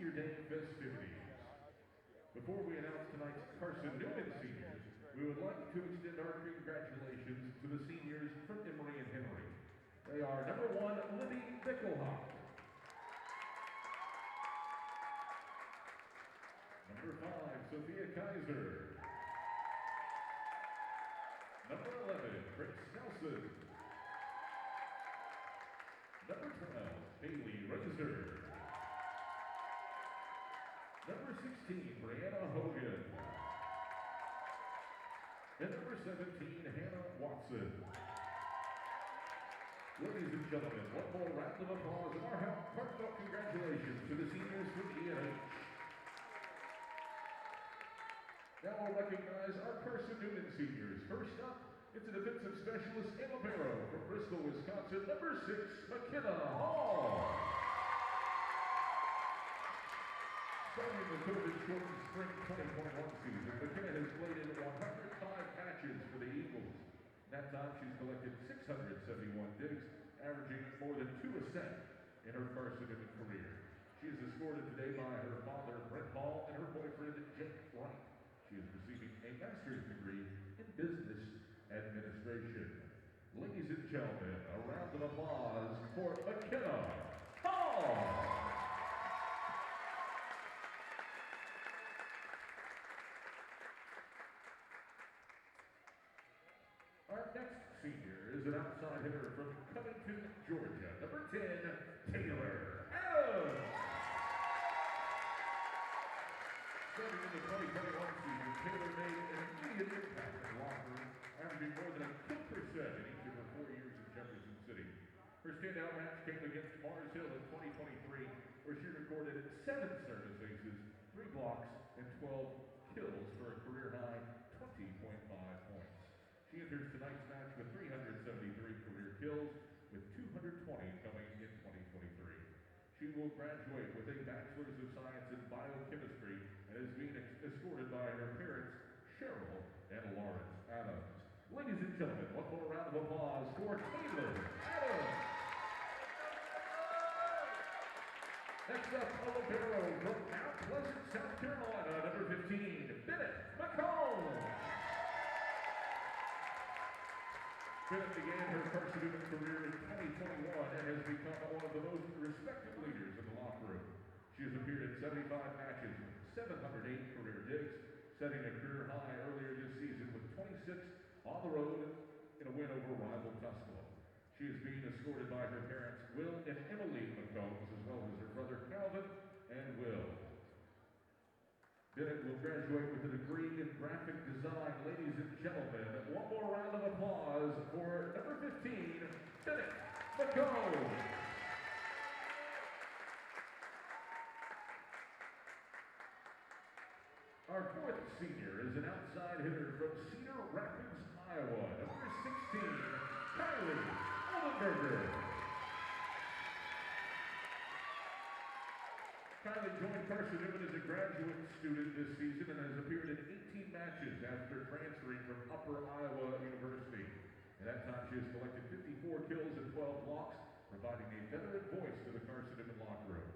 Senior Day festivities. Before we announce tonight's Carson-Newman seniors, we would like to extend our congratulations to the seniors from Emory and Henry. They are number 1, Libby Mickelhoff. Number 5, Sophia Kaiser. Number 11, Chris Nelson. Number 12, Haley Razor. Number 16, Brianna Hogan. And number 17, Hannah Watson. Ladies and gentlemen, one more round of applause and our heartfelt congratulations to the seniors from E&H. Now we'll recognize our Carson-Newman seniors. First up, it's a defensive specialist and libero from Bristol, Wisconsin, number 6, McKenna Hall. Starting the COVID-shortened spring 2021 season, McKenna has played in 105 matches for the Eagles. That time, she's collected 671 digs, averaging more than 2 assists in her Carson-Newman career. She is escorted today by her father, Brent Hall, and her boyfriend, Jake Wright. She is receiving a master's degree in business administration. Ladies and gentlemen, a round of applause for McKenna Hall. Our next senior is an outside hitter from Covington, Georgia, number 10, Taylor Adams. Starting in the 2021 season, Taylor made an immediate impact in the locker room, averaging more than a kill percent in each of her 4 years in Jefferson City. Her standout match came against Mars Hill in 2023, where she recorded 7 service aces, 3 blocks, and 12 kills for a career-high 20.5 points. She enters tonight's match with 373 career kills, with 220 coming in 2023. She will graduate with a Bachelor's of Science in Biochemistry and is being escorted by her parents, Cheryl and Lawrence Adams. Ladies and gentlemen, one more round of applause for Taylor Adams. Next up, a libero from Mount Pleasant, South Carolina, number 15, Bennett McComb. Bennett began her Carson-Newman career in 2021 and has become one of the most respected leaders in the locker room. She has appeared in 75 matches with 708 career digs, setting a career high earlier this season with 26 on the road in a win over rival Tuscaloosa. She is being escorted by her parents, Will and Emily McCombs, as well as her brother Calvin and Will. Bennett will graduate with a degree in graphic design. Ladies and gentlemen, one more round of applause for number 15, Bennett McComb. Our fourth senior is an outside hitter from Cedar Rapids, Iowa, number 16, Kylie Oldenburger. Kylie joined Carson-Newman as a graduate student this season and has appeared in 18 matches after transferring from Upper Iowa University. At that time, she has collected 54 kills and 12 blocks, providing a veteran voice to the Carson-Newman locker room.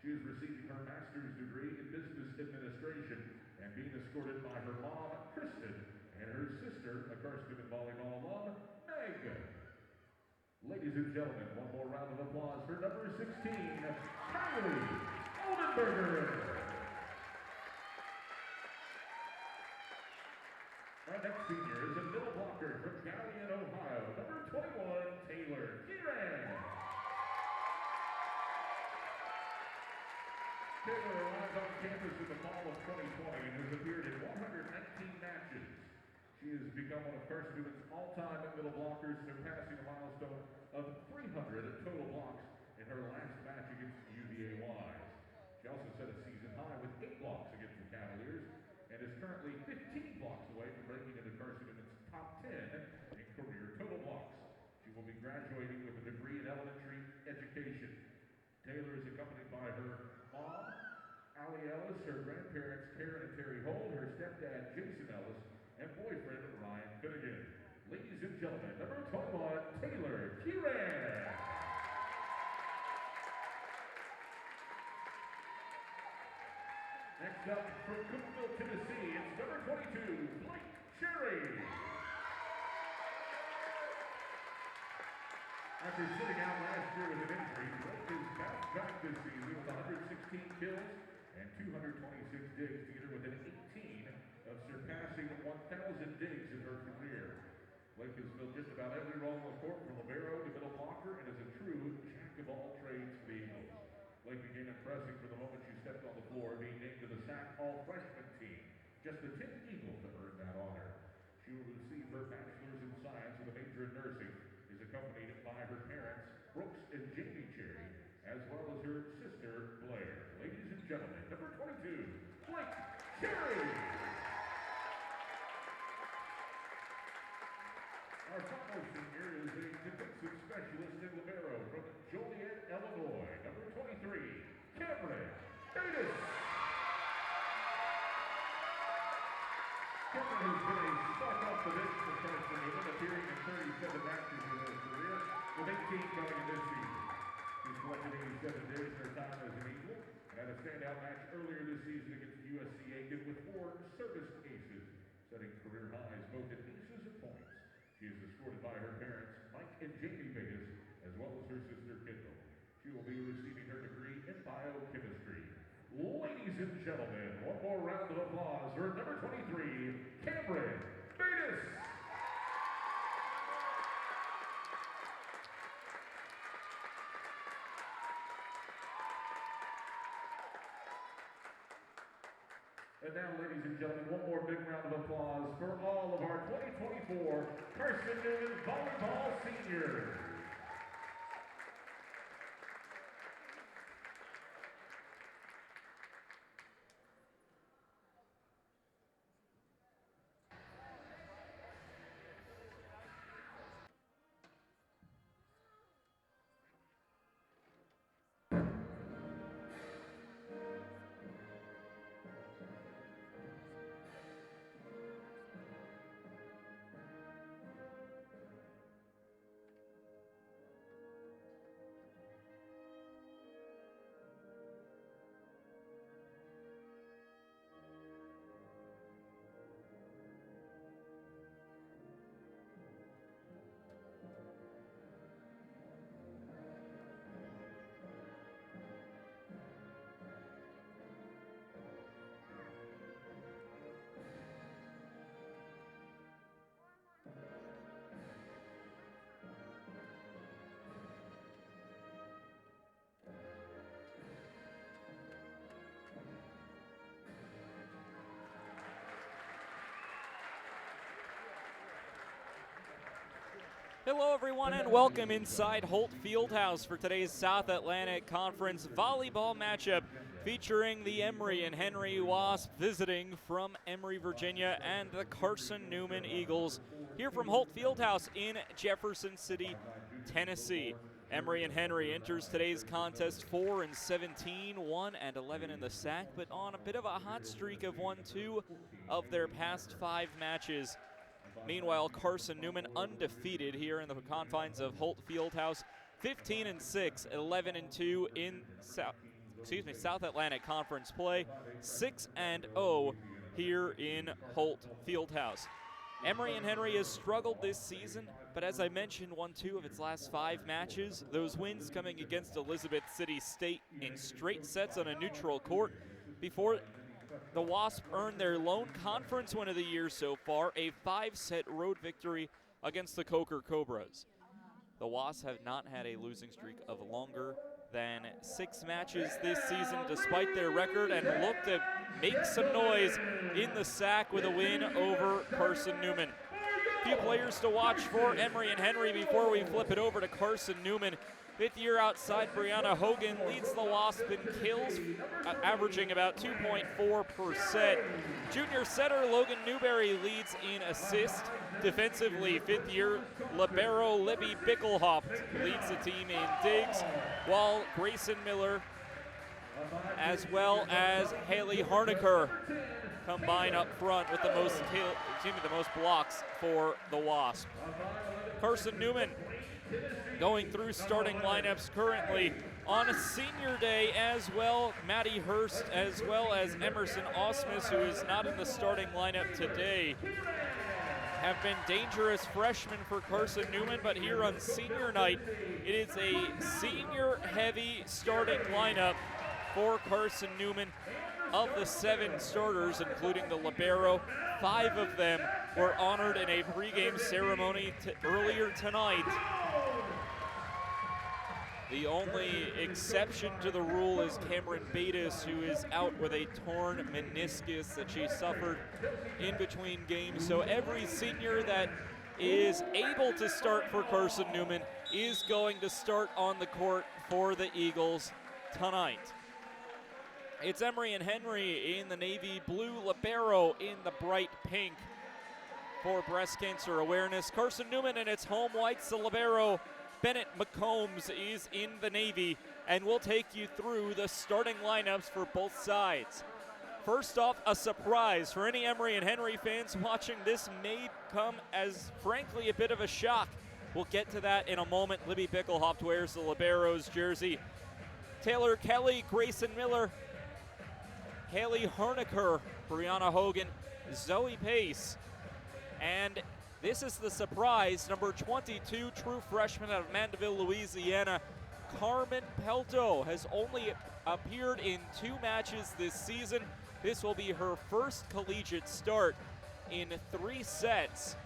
She is receiving her master's degree in business administration and being escorted by her mom, Kristen, and her sister, a Carson-Newman volleyball alum, Meg. Ladies and gentlemen, one more round of applause for number 16, Kylie Oldenburger. Our next senior is a middle blocker from Galion, Ohio, number 21, Taylor Kieran. Taylor arrived on campus in the fall of 2020 and has appeared in 119 matches. She has become one of Carson-Newman's all-time middle blockers, surpassing a milestone of 300 total blocks in her last match against UVA-Wise. She also set a season high with 8 blocks against the Cavaliers and is currently 15 blocks away from breaking into Carson-Newman's top 10 in career total blocks. She will be graduating with a degree in elementary education. Taylor is accompanied by her mom, Allie Ellis, her grandparents, Karen and Terry Holt, her stepdad, Jason Ellis, and boyfriend, Ryan Finnegan. Ladies and gentlemen, number 21, Taylor Kieran. Next up from Cookeville, Tennessee, it's number 22, Blake Cherry. After sitting out last year with an injury, Blake has bounced back this season with 116 kills and 226 digs, together with an 18 of surpassing 1,000 digs in her career. Blake has filled just about every role on the court, from libero to middle blocker, and is a true jack of all trades for the Eagles. Blake began impressing from the moment she stepped on the floor, being named to the SAC All-Freshman team. Just the 10th Eagle to earn that honor. She will receive her bachelor's in science with a major in nursing, is accompanied by her parents, Brooks and Jamie Cherry, as well as her sister, Blair. Ladies and gentlemen, number 22, Blake Cherry. Our final senior is a defensive specialist in libero from Joliet, Illinois, number 23, Cameron Davis. Cameron has been a spark off the bench for Carson-Newman, appearing in 37 matches in her career, with 18 coming in this season. She's collected 87 digs in her time as an Eagle, and had a standout match earlier this season against USC Aiken with 4 service aces, setting career highs both in aces and points. She is escorted by her parents, Mike and Jamie Vegas, as well as her sister, Kendall. She will be receiving her degree in biochemistry. Ladies and gentlemen, one more round of applause for number 23, Cameron Davis. And now, ladies and gentlemen, one more big round of applause for all of our 2024 Carson-Newman Volleyball Seniors. Hello everyone and welcome inside Holt Fieldhouse for today's South Atlantic Conference volleyball matchup featuring the Emory and Henry Wasp visiting from Emory, Virginia, and the Carson-Newman Eagles here from Holt Fieldhouse in Jefferson City, Tennessee. Emory and Henry enters today's contest 4-17, 1-11 in the SAC, but on a bit of a hot streak of 1-2 of their past 5 matches. Meanwhile, Carson-Newman undefeated here in the confines of Holt Fieldhouse, 15-6, 11-2 in South Atlantic Conference play, 6-0 here in Holt Fieldhouse. Emory and Henry has struggled this season, but as I mentioned, won 2 of its last 5 matches. Those wins coming against Elizabeth City State in straight sets on a neutral court before the Wasp earned their lone conference win of the year so far, a 5-set road victory against the Coker Cobras. The Wasps have not had a losing streak of longer than 6 matches this season despite their record, and look to make some noise in the SAC with a win over Carson-Newman. Few players to watch for Emory and Henry before we flip it over to Carson-Newman. 5th year outside Brianna Hogan leads the Wasp in kills, averaging about 2.4%. Junior setter Logan Newberry leads in assist. Defensively, 5th year libero Libby Bickelhaupt leads the team in digs, while Grayson Miller as well as Haley Harnicker combine up front with the most blocks for the Wasp. Carson-Newman going through starting lineups currently. on a senior day as well. Maddie Hurst as well as Emerson Osmus, who is not in the starting lineup today, have been dangerous freshmen for Carson-Newman, but here on senior night, it is a senior-heavy starting lineup for Carson-Newman. Of the 7 starters, including the libero, 5 of them were honored in a pregame ceremony earlier tonight. The only exception to the rule is Cameron Batis, who is out with a torn meniscus that she suffered in between games. So every senior that is able to start for Carson-Newman is going to start on the court for the Eagles tonight. It's Emory and Henry in the navy blue, libero in the bright pink for breast cancer awareness. Carson-Newman in its home whites, the libero Bennett McCombs is in the navy, and we'll take you through the starting lineups for both sides. First off, a surprise for any Emory and Henry fans watching. This may come as, frankly, a bit of a shock. We'll get to that in a moment. Libby Bickelhoft wears the libero's jersey. Taylor Kelly, Grayson Miller, Haley Harnicker, Brianna Hogan, Zoe Pace, and this is the surprise, number 22, true freshman out of Mandeville, Louisiana, Carmen Pelto, has only appeared in 2 matches this season. This will be her first collegiate start in 3 sets.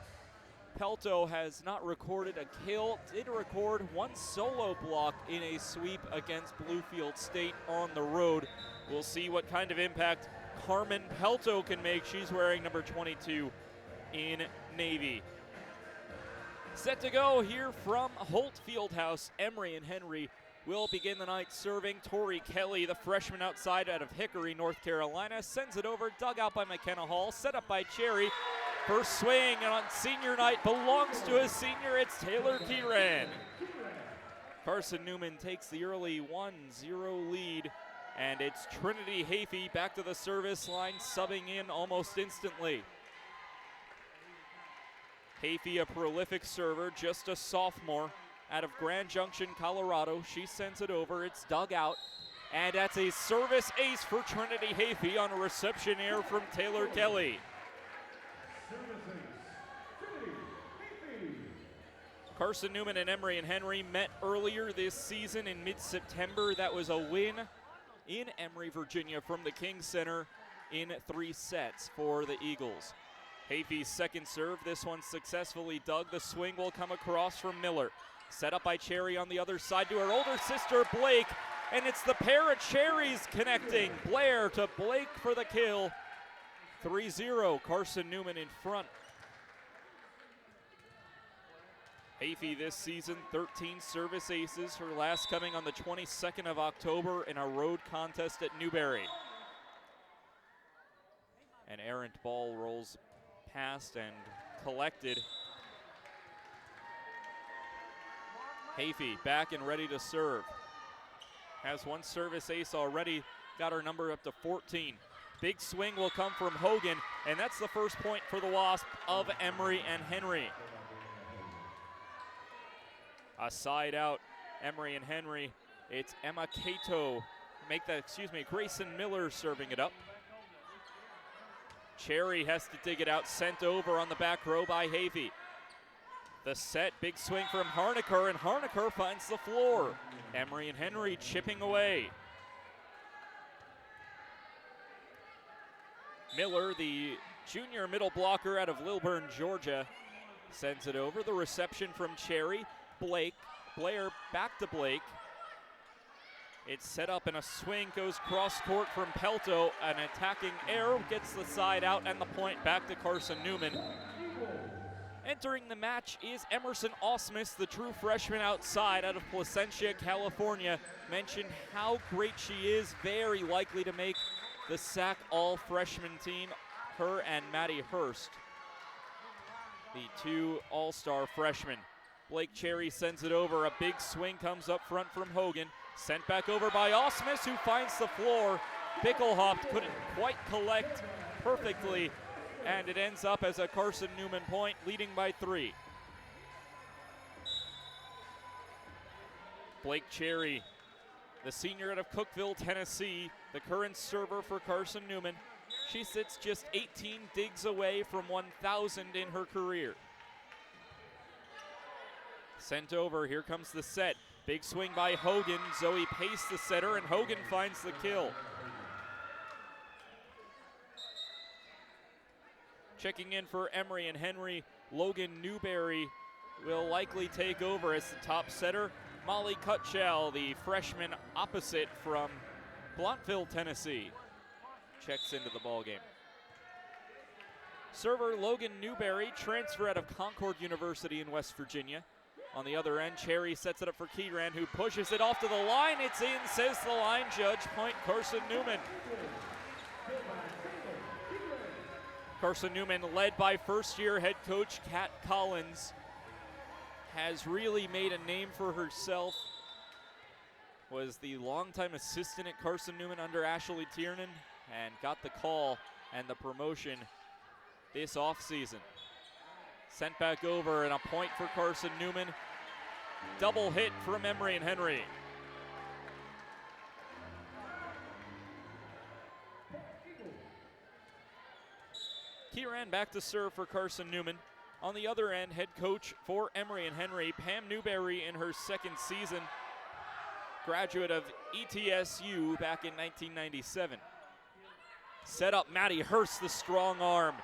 Pelto has not recorded a kill, did record 1 solo block in a sweep against Bluefield State on the road. We'll see what kind of impact Carmen Pelto can make. She's wearing number 22 in navy. Set to go here from Holt Fieldhouse. Emory and Henry will begin the night serving. Tori Kelly, the freshman outside out of Hickory, North Carolina, sends it over, dug out by McKenna Hall, set up by Cherry. First swing on senior night belongs to a senior. It's Taylor Kieran. Carson-Newman takes the early 1-0 lead, and it's Trinity Hafey back to the service line, subbing in almost instantly. Hafey, a prolific server, just a sophomore out of Grand Junction, Colorado. She sends it over, it's dug out, and that's a service ace for Trinity Hafey on a reception error from Taylor Kelly. Carson-Newman and Emory and Henry met earlier this season in mid-September. That was a win in Emory, Virginia from the King Center in 3 sets for the Eagles. Hafey's second serve, this one successfully dug. The swing will come across from Miller. Set up by Cherry on the other side to her older sister, Blake, and it's the pair of Cherries connecting. Blair to Blake for the kill. 3-0, Carson-Newman in front. Hafey this season, 13 service aces, her last coming on the 22nd of October in a road contest at Newberry. An errant ball rolls past and collected. Hafey back and ready to serve. Has 1 service ace already, got her number up to 14. Big swing will come from Hogan, and that's the first point for the Wasp of Emory and Henry. A side out, Emory and Henry. It's Emma Cato, Grayson Miller serving it up. Cherry has to dig it out, sent over on the back row by Hafey. The set, big swing from Harnicker, and Harnicker finds the floor. Emory and Henry chipping away. Miller, the junior middle blocker out of Lilburn, Georgia, sends it over. The reception from Cherry. Blair back to Blake. It's set up and a swing goes cross court from Pelto. An attacking error gets the side out and the point back to Carson-Newman. Entering the match is Emerson Osmus, the true freshman outside out of Placentia, California. Mentioned how great she is, very likely to make the SAC all-freshman team, her and Maddie Hurst, the 2 all-star freshmen. Blake Cherry sends it over. A big swing comes up front from Hogan. Sent back over by Osmus, who finds the floor. Bickelhoft couldn't quite collect perfectly, and it ends up as a Carson-Newman point, leading by 3. Blake Cherry the senior out of Cookeville, Tennessee, the current server for Carson-Newman. She sits just 18 digs away from 1,000 in her career. Sent over, here comes the set. Big swing by Hogan. Zoe Pace, the setter, and Hogan finds the kill. Checking in for Emory and Henry, Logan Newberry will likely take over as the top setter. Molly Cutshall, the freshman opposite from Blountville, Tennessee, checks into the ballgame. Server Logan Newberry, transfer out of Concord University in West Virginia. On the other end, Cherry sets it up for Kieran, who pushes it off to the line. It's in, says the line judge. Point Carson-Newman. Carson-Newman, led by first-year head coach Kat Collins, has really made a name for herself. Was the longtime assistant at Carson-Newman under Ashley Tiernan and got the call and the promotion this offseason. Sent back over and a point for Carson-Newman. Double hit from Emory and Henry. Kieran back to serve for Carson-Newman. On the other end, head coach for Emory and Henry, Pam Newberry, in her second season. Graduate of ETSU back in 1997. Set up Maddie Hurst, the strong arm.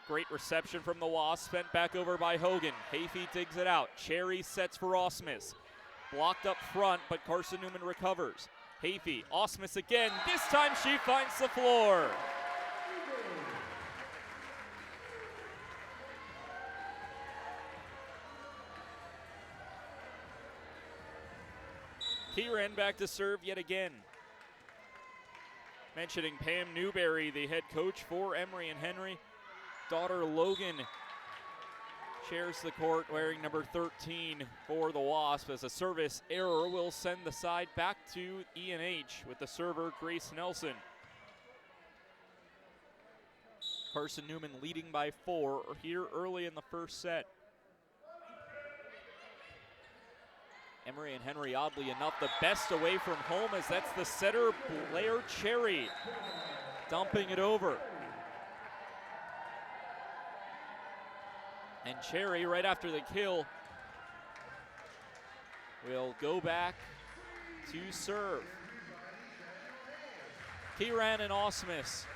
Great reception from the Wasps, spent back over by Hogan. Hayfie digs it out. Cherry sets for Osmus. Blocked up front, but Carson-Newman recovers. Hayfie, Osmus again. This time she finds the floor. Kieran back to serve yet again. Mentioning Pam Newberry, the head coach for Emory and Henry. Daughter Logan shares the court wearing number 13 for the Wasp, as a service error will send the side back to E&H with the server Grace Nelson. Carson-Newman leading by 4 here early in the first set. Emory and Henry, oddly enough, the best away from home, as that's the setter, Blair Cherry, dumping it over. And Cherry, right after the kill, will go back to serve. Kieran and Osmus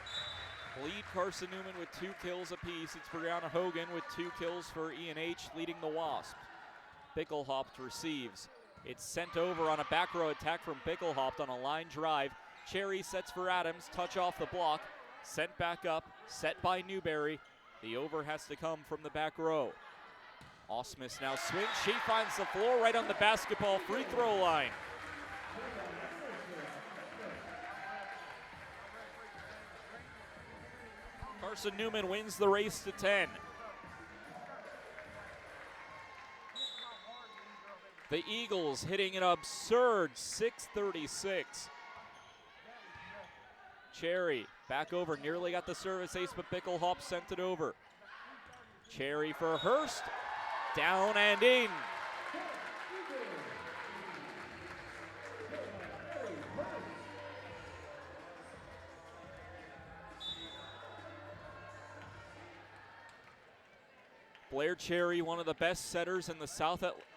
lead Carson-Newman with 2 kills apiece. It's Brianna Hogan with 2 kills for E&H, leading the Wasp. Bickelhaupt receives. It's sent over on a back row attack from Bickelhaupt on a line drive. Cherry sets for Adams, touch off the block. Sent back up, set by Newberry. The over has to come from the back row. Osmus now swings. She finds the floor right on the basketball free throw line. Carson-Newman wins the race to 10. The Eagles hitting an absurd 636. Cherry back over, nearly got the service ace, but Bickelhaupt sent it over. Cherry for Hurst, down and in. Blair Cherry, one of the best setters in the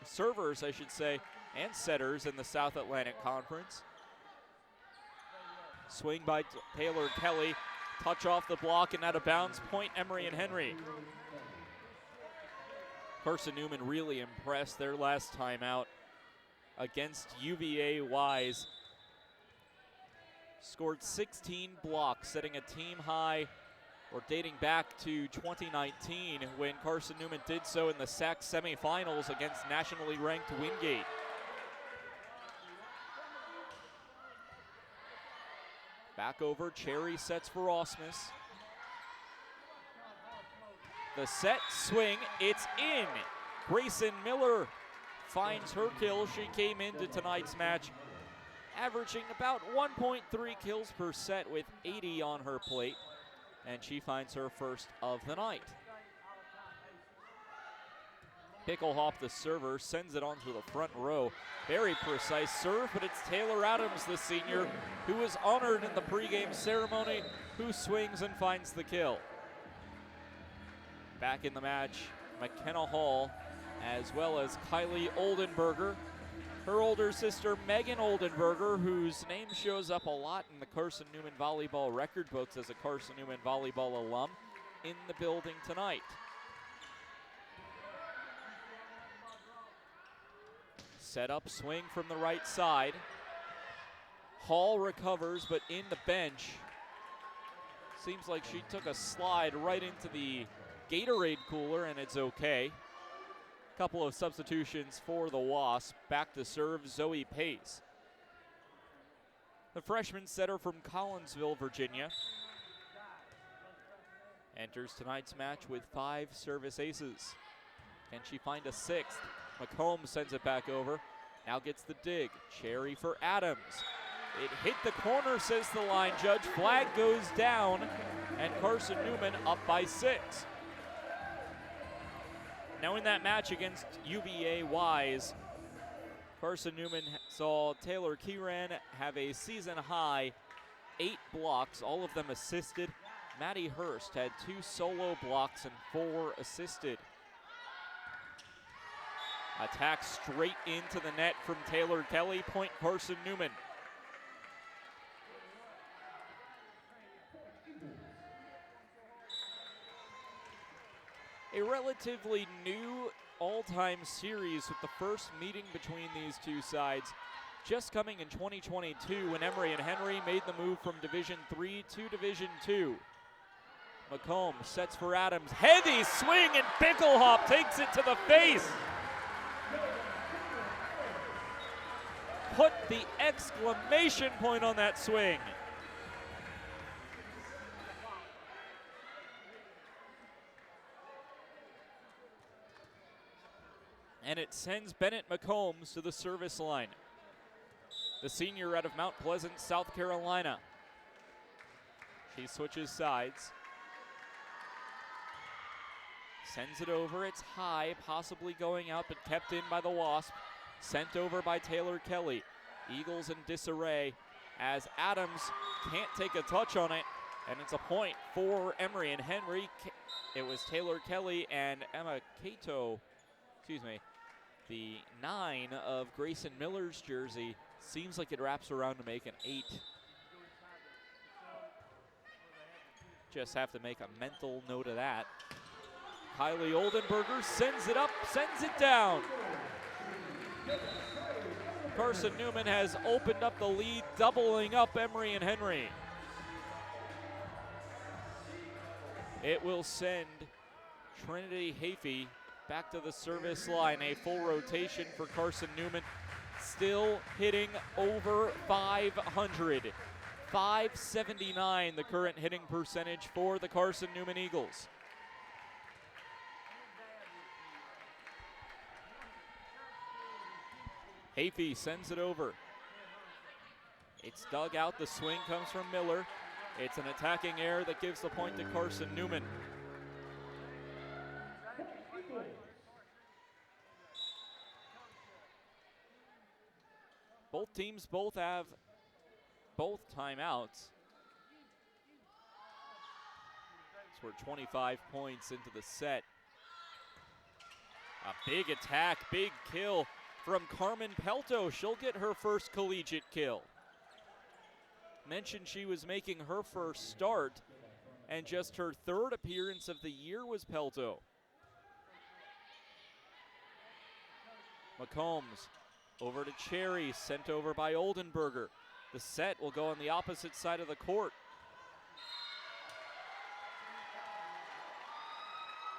servers, I should say, and setters in the South Atlantic Conference. Swing by Taylor Kelly, touch off the block and out of bounds. Point Emory and Henry. Carson-Newman really impressed their last time out against UVA Wise. Scored 16 blocks, setting a team high, or dating back to 2019 when Carson-Newman did so in the SAC semifinals against nationally ranked Wingate. Back over, Cherry sets for Osmus. The set swing, it's in. Grayson Miller finds her kill. She came into tonight's match averaging about 1.3 kills per set with 80 on her plate, and she finds her first of the night. Picklehop, the server, sends it onto the front row. Very precise serve, but it's Taylor Adams, the senior, who was honored in the pregame ceremony, who swings and finds the kill. Back in the match, McKenna Hall, as well as Kylie Oldenburger. Her older sister, Megan Oldenburger, whose name shows up a lot in the Carson-Newman volleyball record books as a Carson-Newman volleyball alum, in the building tonight. Set up swing from the right side. Hall recovers, but in the bench. Seems like she took a slide right into the Gatorade cooler, and it's okay. Couple of substitutions for the Wasp. Back to serve, Zoe Pace. The freshman setter from Collinsville, Virginia, enters tonight's match with 5 service aces. Can she find a 6th? McComb sends it back over. Now gets the dig. Cherry for Adams. It hit the corner, says the line judge. Flag goes down, and Carson-Newman up by 6. Now in that match against UVA Wise, Carson-Newman saw Taylor Kieran have a season-high 8 blocks, all of them assisted. Maddie Hurst had 2 solo blocks and 4 assisted. Attack straight into the net from Taylor Kelly, point Carson-Newman. A relatively new all-time series with the first meeting between these two sides just coming in 2022 when Emory and Henry made the move from Division III to Division II. McComb sets for Adams. Heavy swing, and Picklehop takes it to the face. Put the exclamation point on that swing. And it sends Bennett McCombs to the service line. The senior out of Mount Pleasant, South Carolina. She switches sides. Sends it over, it's high, possibly going out, but kept in by the Wasp. Sent over by Taylor Kelly. Eagles in disarray as Adams can't take a touch on it, and it's a point for Emory and Henry. It was Taylor Kelly and Emma Cato, the 9 of Grayson Miller's jersey. Seems like it wraps around to make an 8. Just have to make a mental note of that. Kylie Oldenburger sends it up, sends it down. Carson-Newman has opened up the lead, doubling up Emory and Henry. It will send Trinity Hafey back to the service line. A full rotation for Carson-Newman. Still hitting over 500. 579, the current hitting percentage for the Carson-Newman Eagles. Hafey sends it over. It's dug out. The swing comes from Miller. It's an attacking error that gives the point to Carson-Newman. Both teams have both timeouts. So we're 25 points into the set. A big attack, big kill from Carmen Pelto. She'll get her first collegiate kill. Mentioned she was making her first start, and just her 3rd appearance of the year was Pelto. McCombs over to Cherry, sent over by Oldenburger. The set will go on the opposite side of the court.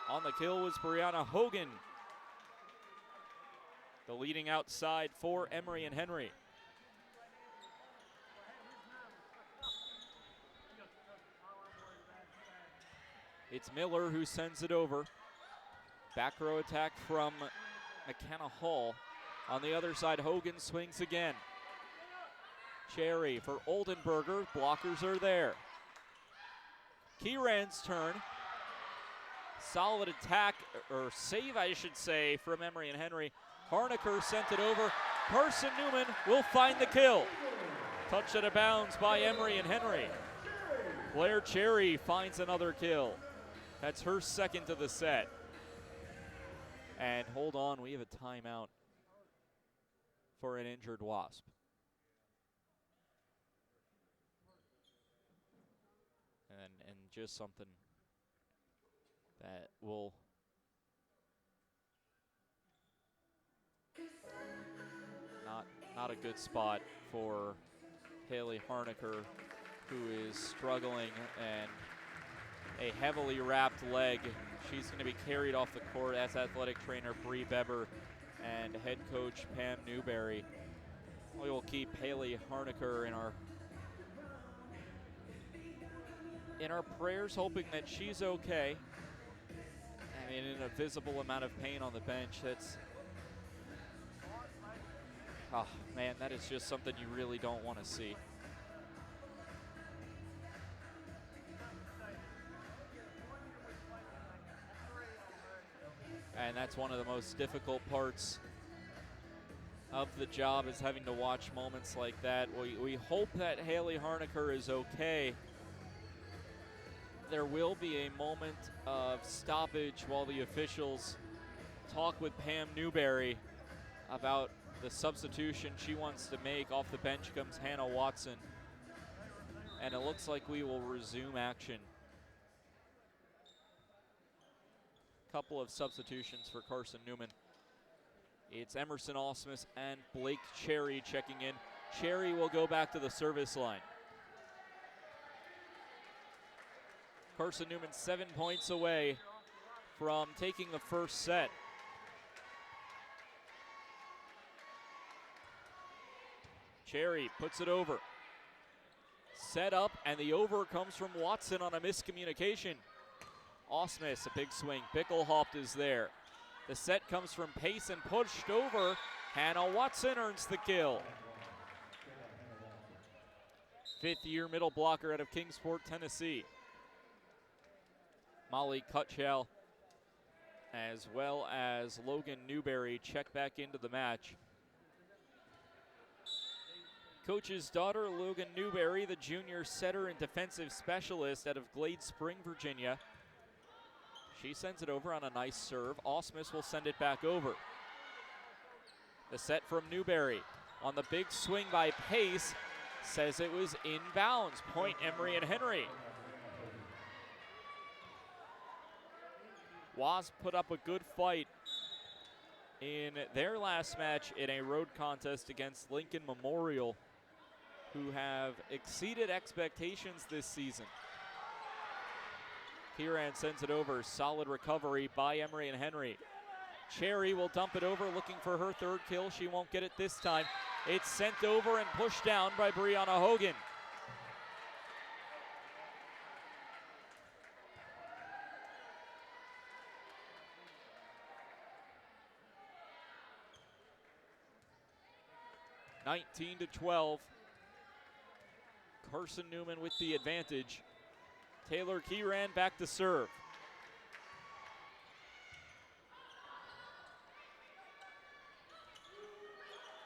On the kill was Brianna Hogan. The leading outside for Emory and Henry. It's Miller who sends it over. Back row attack from McKenna Hall. On the other side, Hogan swings again. Cherry for Oldenburger. Blockers are there. Kieran's turn. Solid attack, or save I should say, from Emory and Henry. Harnaker sent it over. Carson-Newman will find the kill. Touched out of bounds by Emory and Henry. Blair Cherry finds another kill. That's her second of the set. And hold on, we have a timeout for an injured Wasp. And just something that will not a good spot for Haley Harnaker, who is struggling, and a heavily wrapped leg. She's going to be carried off the court as athletic trainer Bree Beber and head coach Pam Newberry. We will keep Haley Harnaker in our prayers, hoping that she's okay. I mean, in a visible amount of pain on the bench. That's, oh man, that is just something you really don't want to see. And that's one of the most difficult parts of the job, is having to watch moments like that. We hope that Haley Harnaker is okay. There will be a moment of stoppage while the officials talk with Pam Newberry about the substitution she wants to make. Off the bench comes Hannah Watson. And it looks like we will resume action. Couple of substitutions for Carson-Newman. It's Emerson Osmus and Blake Cherry checking in. Cherry will go back to the service line. Carson-Newman 7 points away from taking the first set. Cherry puts it over. Set up, and the over comes from Watson on a miscommunication. Osmus, a big swing. Bickelhaupt is there. The set comes from Pace and pushed over. Hannah Watson earns the kill. Fifth-year middle blocker out of Kingsport, Tennessee. Molly Cutchell, as well as Logan Newberry, check back into the match. Coach's daughter, Logan Newberry, the junior setter and defensive specialist out of Glade Spring, Virginia. She sends it over on a nice serve. Osmus will send it back over. The set from Newberry on the big swing by Pace, says it was inbounds. Point Emory and Henry. Wasp put up a good fight in their last match in a road contest against Lincoln Memorial, who have exceeded expectations this season. Kieran sends it over. Solid recovery by Emory and Henry. Cherry will dump it over, looking for her third kill. She won't get it this time. It's sent over and pushed down by Brianna Hogan. (19-12). Carson-Newman with the advantage. Taylor Kieran back to serve.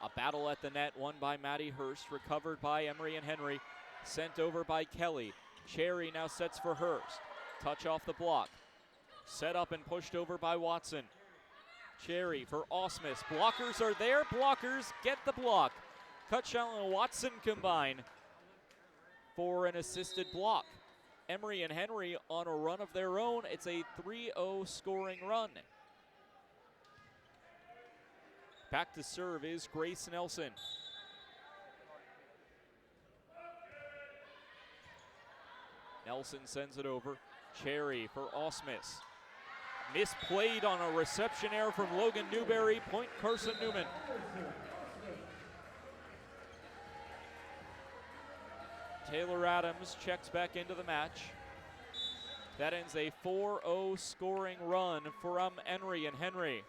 A battle at the net, won by Maddie Hurst, recovered by Emory and Henry, sent over by Kelly. Cherry now sets for Hurst. Touch off the block. Set up and pushed over by Watson. Cherry for Osmus. Blockers are there. Blockers get the block. Cutchell and Watson combine for an assisted block. Emory and Henry on a run of their own. It's a 3-0 scoring run. Back to serve is Grace Nelson. Nelson sends it over. Cherry for Osmus. Misplayed on a reception error from Logan Newberry. Point Carson-Newman. Taylor Adams checks back into the match. That ends a 4-0 scoring run from Emory and Henry.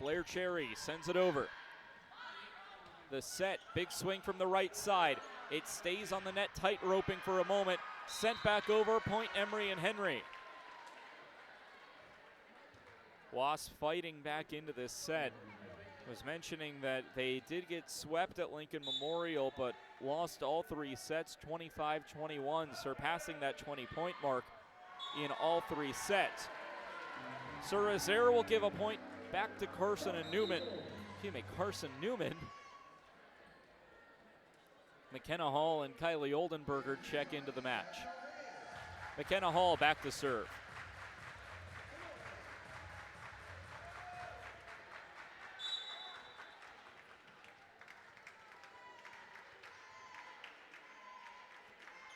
Blair Cherry sends it over. The set, big swing from the right side. It stays on the net, tight roping for a moment. Sent back over, point Emory and Henry. Wasp fighting back into this set. Was mentioning that they did get swept at Lincoln Memorial, but lost all 3 sets, 25-21, surpassing that 20-point mark in all 3 sets. Surazer will give a point back to Carson-Newman. Carson-Newman. McKenna Hall and Kylie Oldenburger check into the match. McKenna Hall back to serve.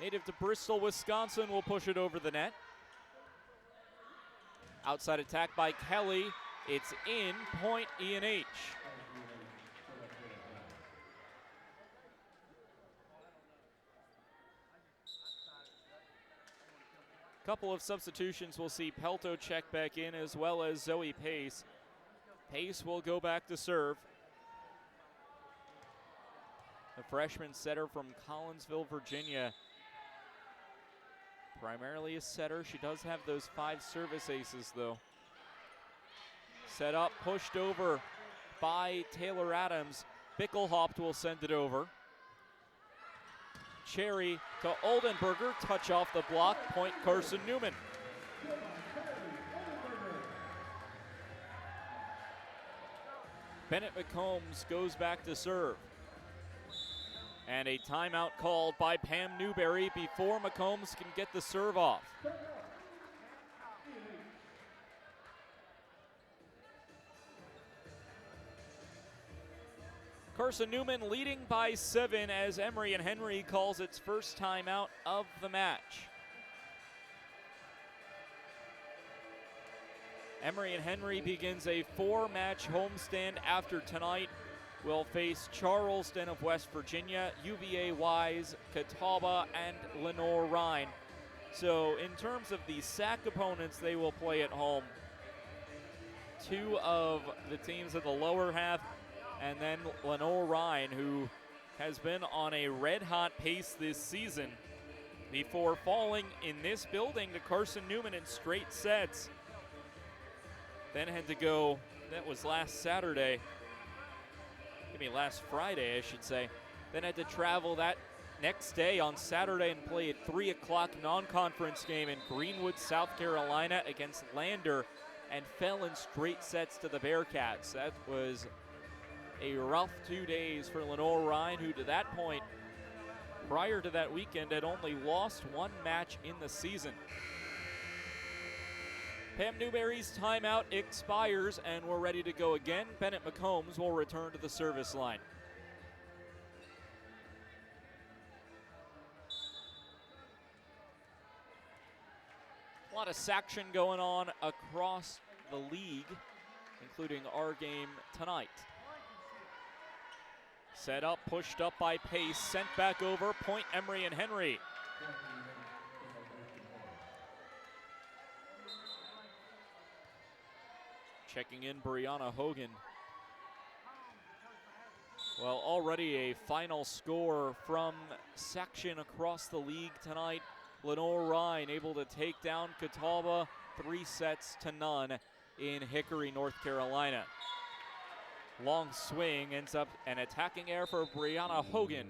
Native to Bristol, Wisconsin will push it over the net. Outside attack by Kelly. It's in, point E&H. Couple of substitutions. We'll see Pelto check back in, as well as Zoe Pace. Pace will go back to serve. The freshman setter from Collinsville, Virginia. Primarily a setter. She does have those 5 service aces, though. Set up, pushed over by Taylor Adams. Bickelhaupt will send it over. Cherry to Oldenburger, touch off the block, point Carson-Newman. Bennett McCombs goes back to serve. And a timeout called by Pam Newberry before McCombs can get the serve off. Carson-Newman leading by 7 as Emory and Henry calls its first timeout of the match. Emory and Henry begins a 4-match homestand after tonight. Will face Charleston of West Virginia, UVA Wise, Catawba, and Lenore Rhine. So in terms of the SAC opponents they will play at home, 2 of the teams of the lower half, and then Lenore Rhine, who has been on a red-hot pace this season before falling in this building to Carson-Newman in straight sets. Then had to go, that was last Friday, I should say. Then had to travel that next day on Saturday and play a 3 o'clock non-conference game in Greenwood, South Carolina against Lander, and fell in straight sets to the Bearcats. That was a rough 2 days for Lenore Rhine, who to that point, prior to that weekend, had only lost 1 match in the season. Pam Newberry's timeout expires, and we're ready to go again. Bennett McCombs will return to the service line. A lot of action going on across the league, including our game tonight. Set up, pushed up by Pace, sent back over, point Emory and Henry. Checking in Brianna Hogan. Well, already a final score from section across the league tonight. Lenore Rhine able to take down Catawba 3-0 in Hickory, North Carolina. Long swing ends up an attacking error for Brianna Hogan.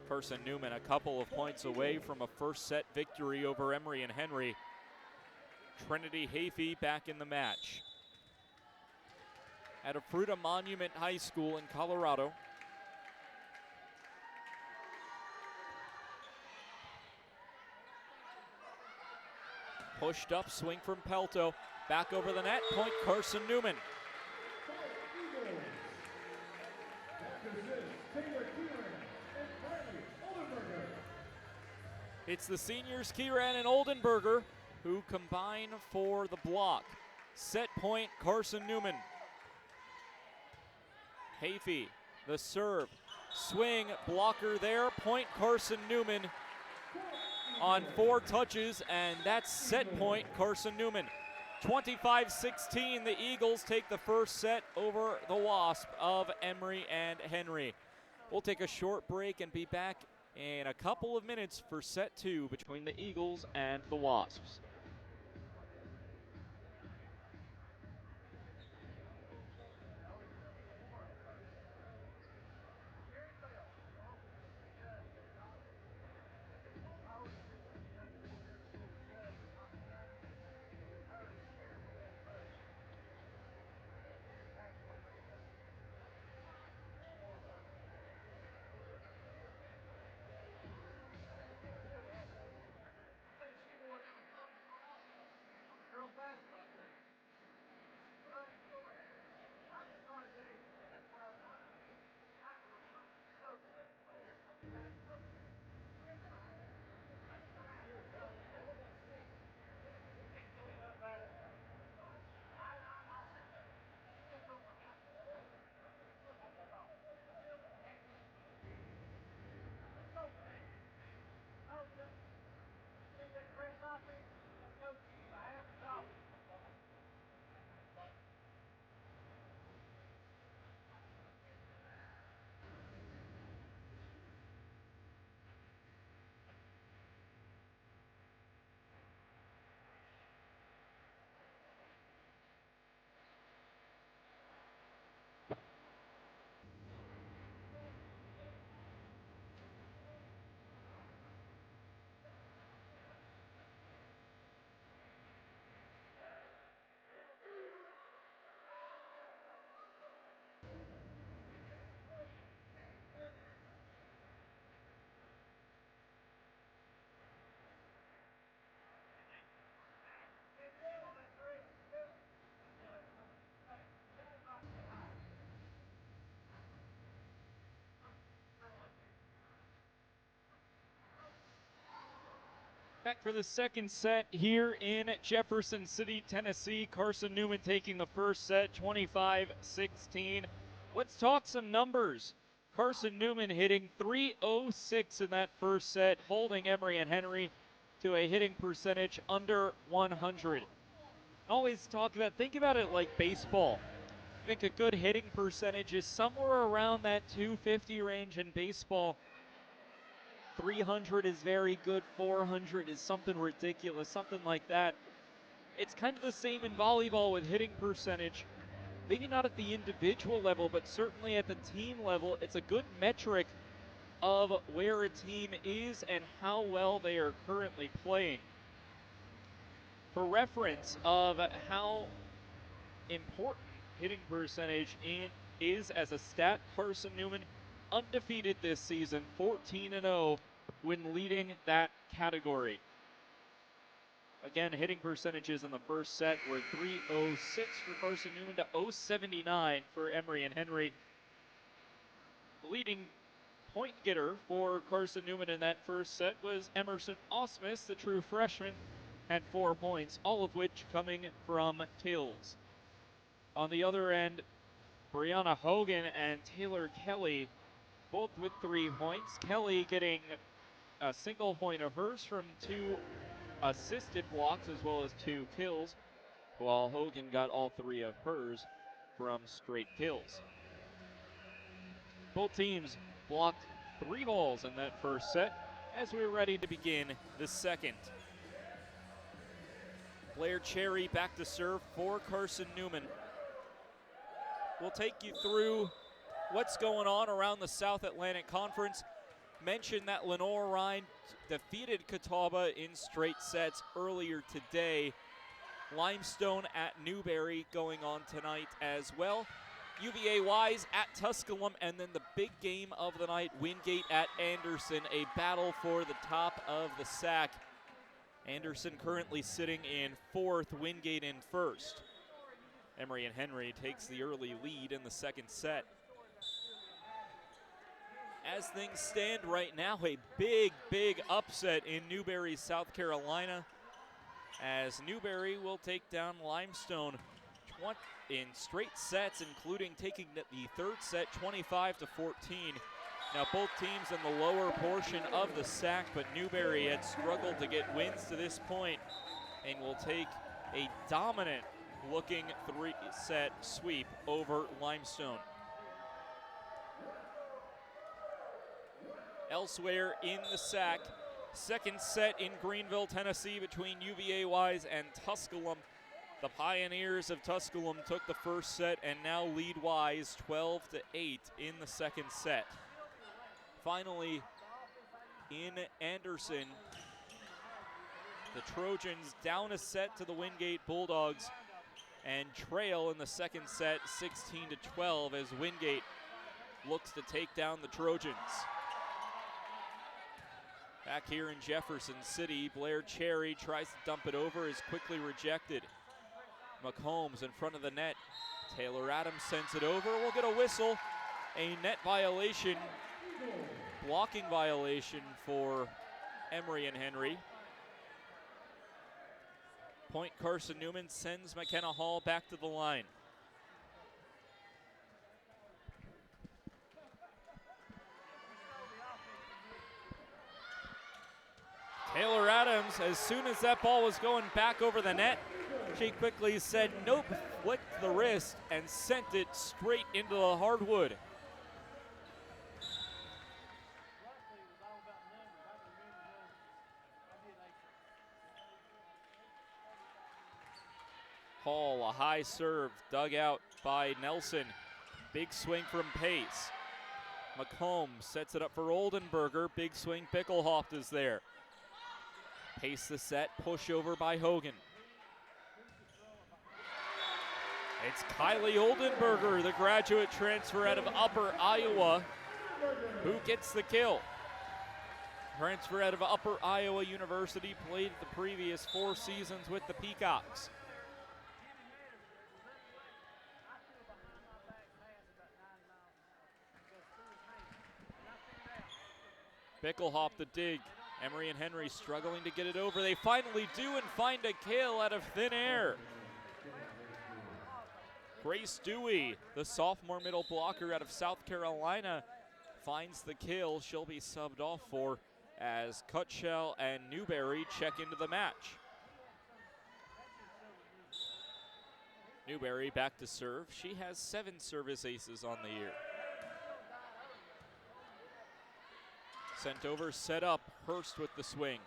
Carson-Newman a couple of points away from a first set victory over Emory and Henry. Trinity Hafey back in the match. At Fruita Monument High School in Colorado. Pushed up, swing from Pelto. Back over the net, point Carson-Newman. It's the seniors Kieran and Oldenburger who combine for the block. Set point Carson-Newman. Hafey, the serve, swing, blocker there, point Carson-Newman on 4 touches, and that's set point Carson-Newman. 25-16, the Eagles take the first set over the Wasp of Emory and Henry. We'll take a short break and be back in a couple of minutes for set 2 between the Eagles and the Wasps. Back for the second set here in Jefferson City, Tennessee. Carson-Newman taking the first set, 25-16. Let's talk some numbers. Carson-Newman hitting .306 in that first set, holding Emory and Henry to a hitting percentage under 100. Always talk about, think about it like baseball. I think a good hitting percentage is somewhere around that 250 range in baseball. 300 is very good, 400 is something ridiculous, something like that. It's kind of the same in volleyball with hitting percentage. Maybe not at the individual level, but certainly at the team level, it's a good metric of where a team is and how well they are currently playing. For reference of how important hitting percentage is as a stat, Carson-Newman undefeated this season, 14-0 when leading that category. Again, hitting percentages in the first set were .306 for Carson-Newman to .079 for Emory and Henry. The leading point getter for Carson-Newman in that first set was Emerson Osmus, the true freshman, had 4 points, all of which coming from Tills. On the other end, Brianna Hogan and Taylor Kelly both with 3 points. Kelly getting a single point of hers from 2 assisted blocks as well as 2 kills, while Hogan got all 3 of hers from straight kills. Both teams blocked 3 balls in that first set as we're ready to begin the second. Blair Cherry back to serve for Carson-Newman. We'll take you through what's going on around the South Atlantic Conference. Mentioned that Lenore Rhine defeated Catawba in straight sets earlier today. Limestone at Newberry going on tonight as well. UVA Wise at Tusculum, and then the big game of the night, Wingate at Anderson, a battle for the top of the SAC. Anderson currently sitting in 4th, Wingate in 1st. Emory and Henry takes the early lead in the second set. As things stand right now, a big, big upset in Newberry, South Carolina, as Newberry will take down Limestone in straight sets, including taking the third set 25-14. Now both teams in the lower portion of the SAC, but Newberry had struggled to get wins to this point and will take a dominant looking 3-set sweep over Limestone. elsewhere in the SAC. Second set in Greenville, Tennessee between UVA-Wise and Tusculum. The Pioneers of Tusculum took the first set and now lead Wise 12-8 in the second set. Finally, in Anderson, the Trojans down a set to the Wingate Bulldogs and trail in the second set 16-12 as Wingate looks to take down the Trojans. Back here in Jefferson City, Blair Cherry tries to dump it over, is quickly rejected. McCombs in front of the net. Taylor Adams sends it over. We'll get a whistle. A net violation, blocking violation for Emory and Henry. Point Carson-Newman sends McKenna Hall back to the line. Taylor Adams, as soon as that ball was going back over the net, she quickly said nope, flicked the wrist, and sent it straight into the hardwood. Hall, a high serve, dug out by Nelson. Big swing from Pace. McCombs sets it up for Oldenburger. Big swing, Bickelhoft is there. Pace the set, push over by Hogan. It's Kylie Oldenburger, the graduate transfer out of Upper Iowa, who gets the kill. Transfer out of Upper Iowa University, played the previous 4 seasons with the Peacocks. Bickelhoff the dig. Emory and Henry struggling to get it over. They finally do and find a kill out of thin air. Grace Dewey, the sophomore middle blocker out of South Carolina, finds the kill. She'll be subbed off for as Cutshell and Newberry check into the match. Newberry back to serve. She has 7 service aces on the year. Sent over, set up, Hurst with the swing.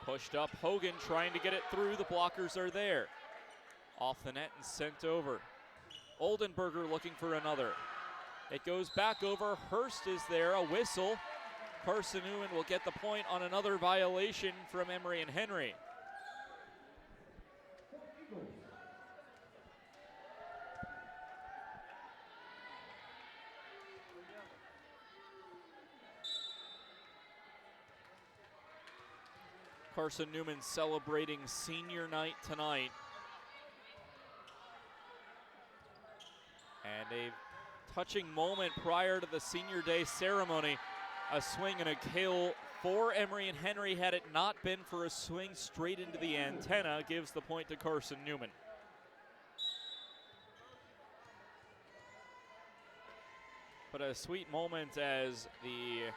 Pushed up, Hogan trying to get it through, the blockers are there. Off the net and sent over. Oldenburger looking for another. It goes back over, Hurst is there, a whistle. Carson-Newman will get the point on another violation from Emory and Henry. Carson-Newman celebrating senior night tonight. And a touching moment prior to the senior day ceremony. A swing and a kill for Emory and Henry. Had it not been for a swing straight into the antenna, gives the point to Carson-Newman. But a sweet moment as the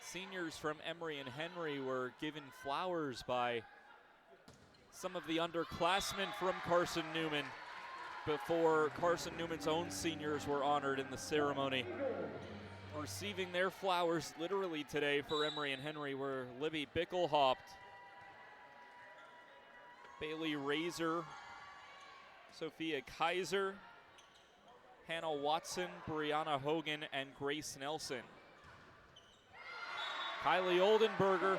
seniors from Emory and Henry were given flowers by some of the underclassmen from Carson-Newman before Carson-Newman's own seniors were honored in the ceremony. Receiving their flowers literally today for Emory and Henry were Libby Bickelhoft, Bailey Razor, Sophia Kaiser, Hannah Watson, Brianna Hogan, and Grace Nelson. Kylie Oldenburger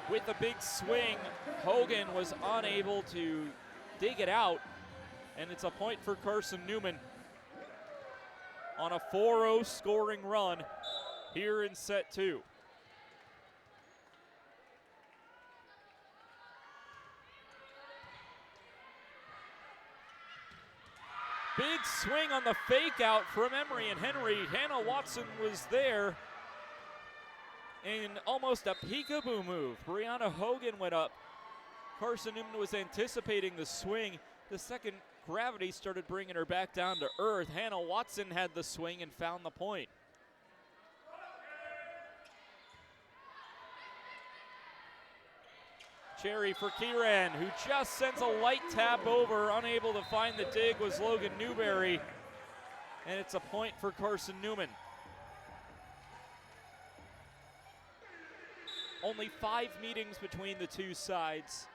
with a big swing. Hogan was unable to dig it out, and it's a point for Carson-Newman on a 4-0 scoring run here in set 2. Big swing on the fake out from Emory and Henry. Hannah Watson was there in almost a peekaboo move. Brianna Hogan went up. Carson-Newman was anticipating the swing. The second gravity started bringing her back down to earth. Hannah Watson had the swing and found the point. Cherry for Kieran, who just sends a light tap over. Unable to find the dig was Logan Newberry. And it's a point for Carson-Newman. Only 5 meetings between the two sides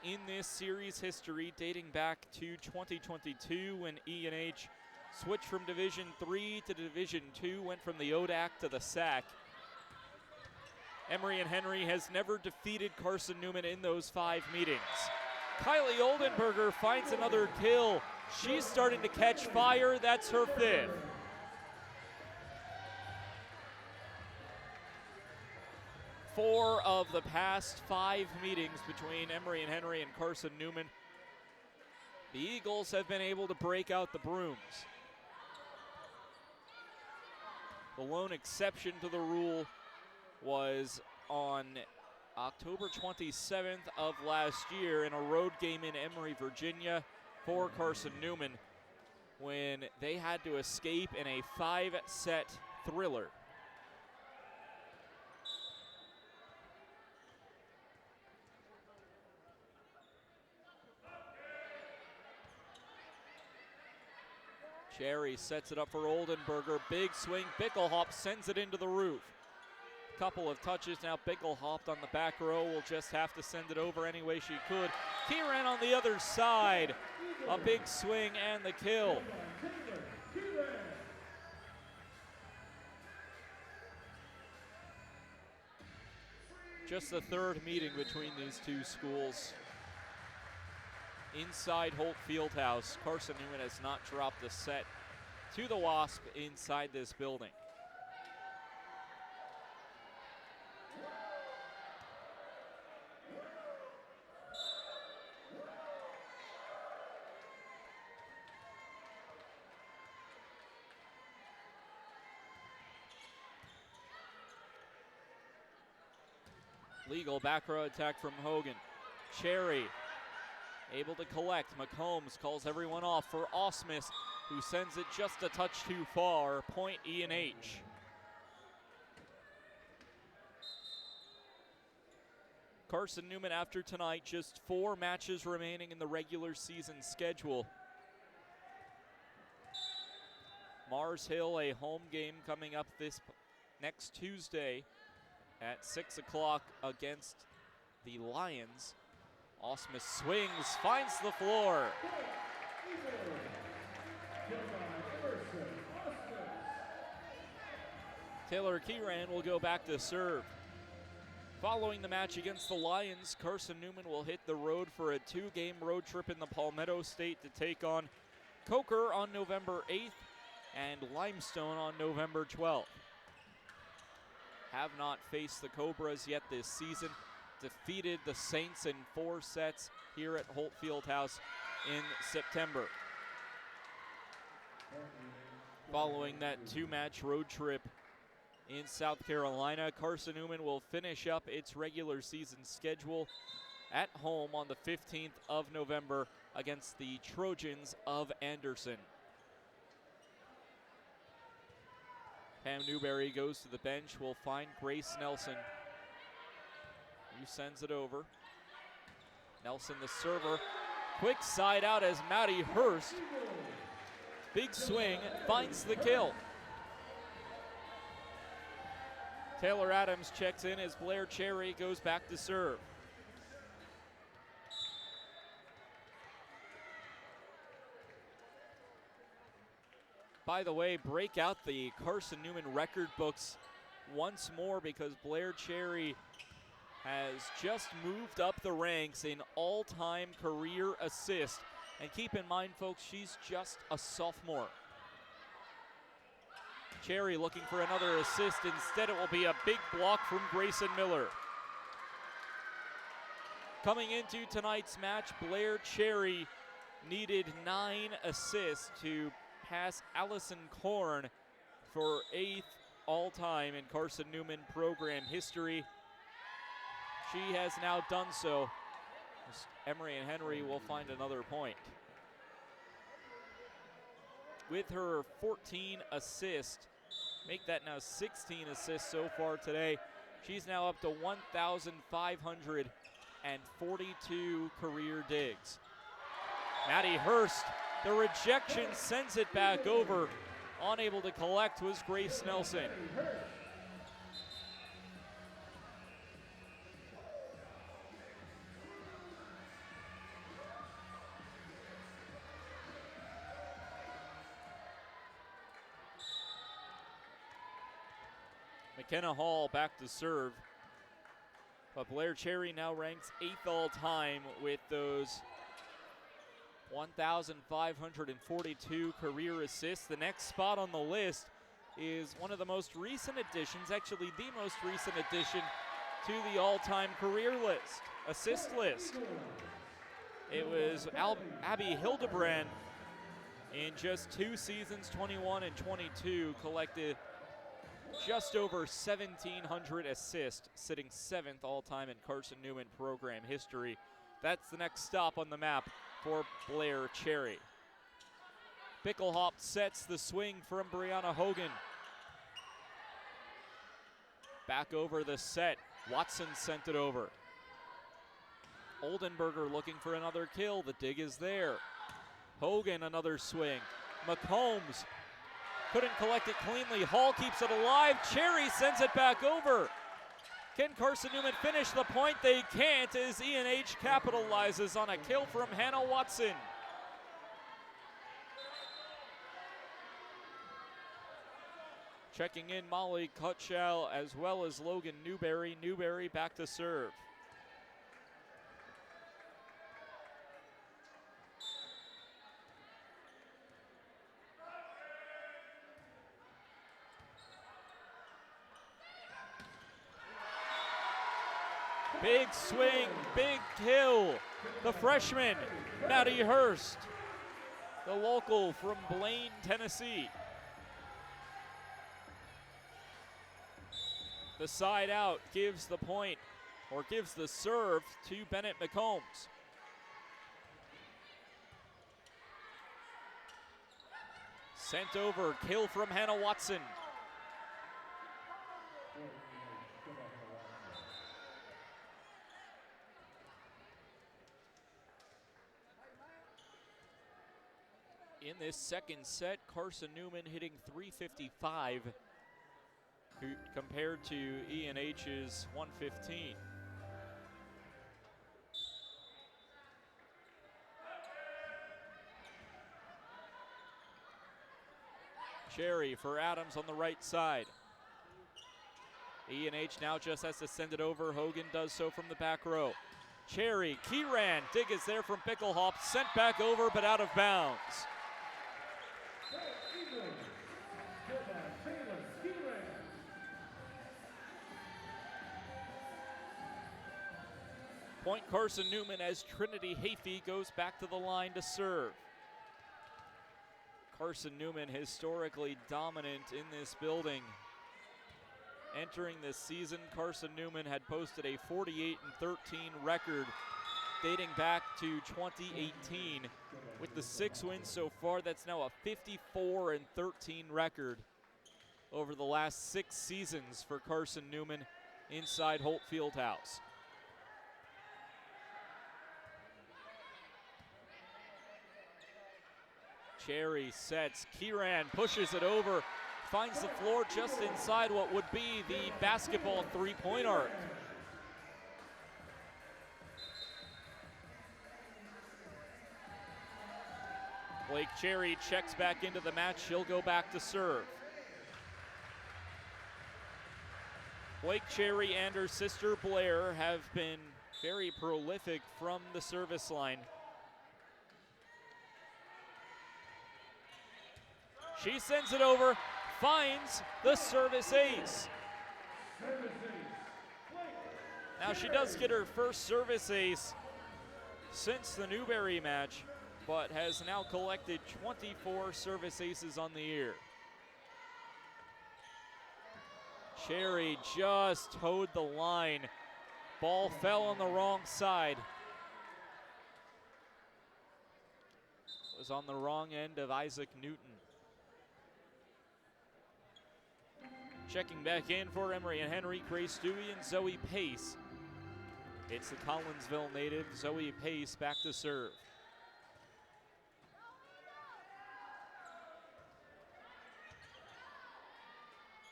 in this series history, dating back to 2022 when E&H switched from Division III to Division II, went from the ODAC to the SAC. Emory and Henry has never defeated Carson-Newman in those 5 meetings. Kylie Oldenburger finds another kill. She's starting to catch fire. That's her 5th. Four of the past 5 meetings between Emory and Henry and Carson-Newman, the Eagles have been able to break out the brooms. The lone exception to the rule was on October 27th of last year in a road game in Emory, Virginia for Carson-Newman when they had to escape in a 5-set thriller. Cherry sets it up for Oldenburger. Big swing. Bickelhop sends it into the roof. Couple of touches now. Bickelhop on the back row will just have to send it over any way she could. Kieran on the other side. A big swing and the kill. Just the 3rd meeting between these two schools. Inside Holt Fieldhouse, Carson-Newman has not dropped a set to the Wasp inside this building. Legal back row attack from Hogan. Cherry able to collect. McCombs calls everyone off for Osmus, who sends it just a touch too far. Point E&H. Carson-Newman after tonight, just 4 matches remaining in the regular season schedule. Mars Hill, a home game coming up this next Tuesday at 6 o'clock against the Lions. Osmus swings, finds the floor. Taylor Kieran will go back to serve. Following the match against the Lions, Carson-Newman will hit the road for a 2-game road trip in the Palmetto State to take on Coker on November 8th and Limestone on November 12th. Have not faced the Cobras yet this season. Defeated the Saints in 4 sets here at Holt Fieldhouse in September. Following that 2-match road trip in South Carolina, Carson-Newman will finish up its regular season schedule at home on the 15th of November against the Trojans of Anderson. Pam Newberry goes to the bench. We'll find Grace Nelson, who sends it over. Nelson, the server. Quick side out as Maddie Hurst, big swing, finds the kill. Taylor Adams checks in as Blair Cherry goes back to serve. By the way, break out the Carson-Newman record books once more because Blair Cherry has just moved up the ranks in all-time career assist. And keep in mind, folks, she's just a sophomore. Cherry looking for another assist. Instead, it will be a big block from Grayson Miller. Coming into tonight's match, Blair Cherry needed 9 assists to pass Allison Korn for 8th all-time in Carson-Newman program history. She has now done so. Emory and Henry will find another point. With her 14 assists, make that now 16 assists so far today. She's now up to 1,542 career digs. Maddie Hurst, the rejection sends it back over. Unable to collect was Grace Nelson. McKenna Hall back to serve. But Blair Cherry now ranks 8th all-time with those 1,542 career assists. The next spot on the list is one of the most recent additions, actually the most recent addition to the all-time career list, assist list. It was Abby Hildebrand in just 2 seasons, 21 and 22, collected just over 1,700 assists, sitting 7th all-time in Carson-Newman program history. That's the next stop on the map for Blair Cherry. Picklehop sets the swing from Brianna Hogan. Back over the set. Watson sent it over. Oldenburger looking for another kill. The dig is there. Hogan, another swing. McCombs couldn't collect it cleanly. Hall keeps it alive. Cherry sends it back over. Can Carson-Newman finish the point? They can't as E&H capitalizes on a kill from Hannah Watson. Checking in Molly Cutchow as well as Logan Newberry. Newberry back to serve. Big swing, big kill. The freshman, Maddie Hurst, the local from Blaine, Tennessee. The side out gives the point, or gives the serve to Bennett McCombs. Sent over, kill from Hannah Watson. In this second set, Carson-Newman hitting .355 compared to E&H's 115. Cherry for Adams on the right side. E&H now just has to send it over. Hogan does so from the back row. Cherry, Kieran, dig is there from Picklehop, sent back over but out of bounds. Point Carson-Newman as Trinity Hafey goes back to the line to serve. Carson-Newman historically dominant in this building. Entering this season, Carson-Newman had posted a 48-13 record dating back to 2018. With the 6 wins so far, that's now a 54-13 record over the last 6 seasons for Carson-Newman inside Holt Fieldhouse. Cherry sets, Kieran pushes it over, finds the floor just inside what would be the basketball three-point arc. Blake Cherry checks back into the match. She'll go back to serve. Blake Cherry and her sister Blair have been very prolific from the service line. She sends it over, finds the service ace. Now she does get her first service ace since the Newberry match, but has now collected 24 service aces on the year. Cherry just towed the line. Ball fell on the wrong side. It was on the wrong end of Isaac Newton. Checking back in for Emory and Henry, Grace Dewey and Zoe Pace. It's the Collinsville native, Zoe Pace, back to serve.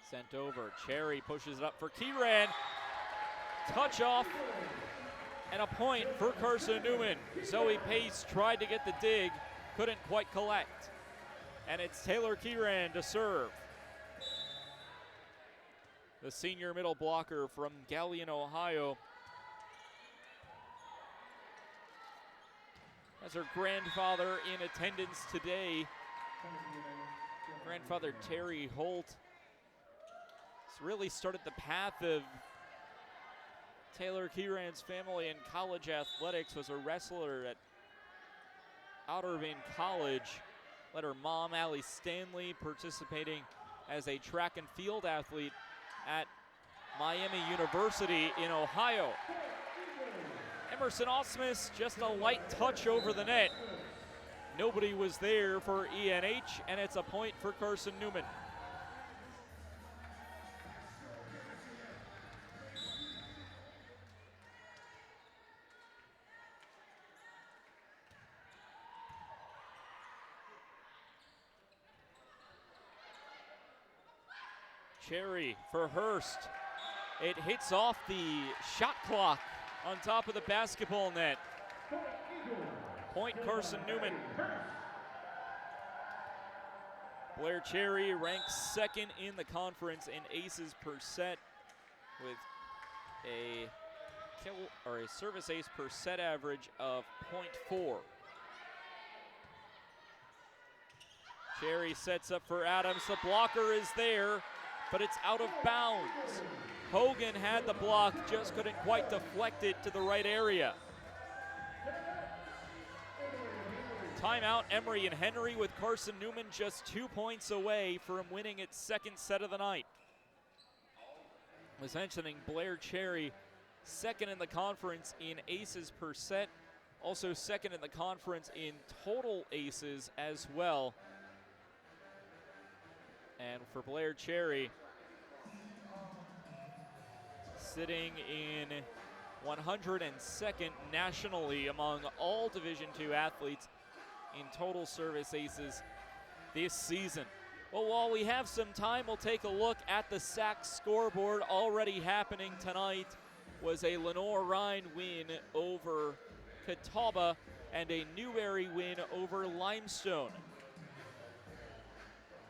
Sent over, Cherry pushes it up for Kieran. Touch off and a point for Carson-Newman. Zoe Pace tried to get the dig, couldn't quite collect. And it's Taylor Kieran to serve. the senior middle blocker from Galion, Ohio, has her grandfather in attendance today. Grandfather Terry Holt has really started the path of Taylor Kieran's family in college athletics. Was a wrestler at Otterbein College. Led her mom, Allie Stanley, participating as a track and field athlete at Miami University in Ohio. Emerson Osmus, just a light touch over the net. Nobody was there for ENH, and it's a point for Carson-Newman. Cherry for Hurst. It hits off the shot clock on top of the basketball net. Point Carson-Newman. Blair Cherry ranks second in the conference in aces per set with a service ace per set average of .4. Cherry sets up for Adams. The blocker is there, but it's out of bounds. Hogan had the block, just couldn't quite deflect it to the right area. Timeout, Emory and Henry, with Carson-Newman just 2 points away from winning its second set of the night. I was mentioning Blair Cherry, second in the conference in aces per set, also second in the conference in total aces as well. And for Blair Cherry, sitting in 102nd nationally among all Division II athletes in total service aces this season. Well, while we have some time, we'll take a look at the SAC scoreboard. Already happening tonight was a Lenore-Rhine win over Catawba and a Newberry win over Limestone.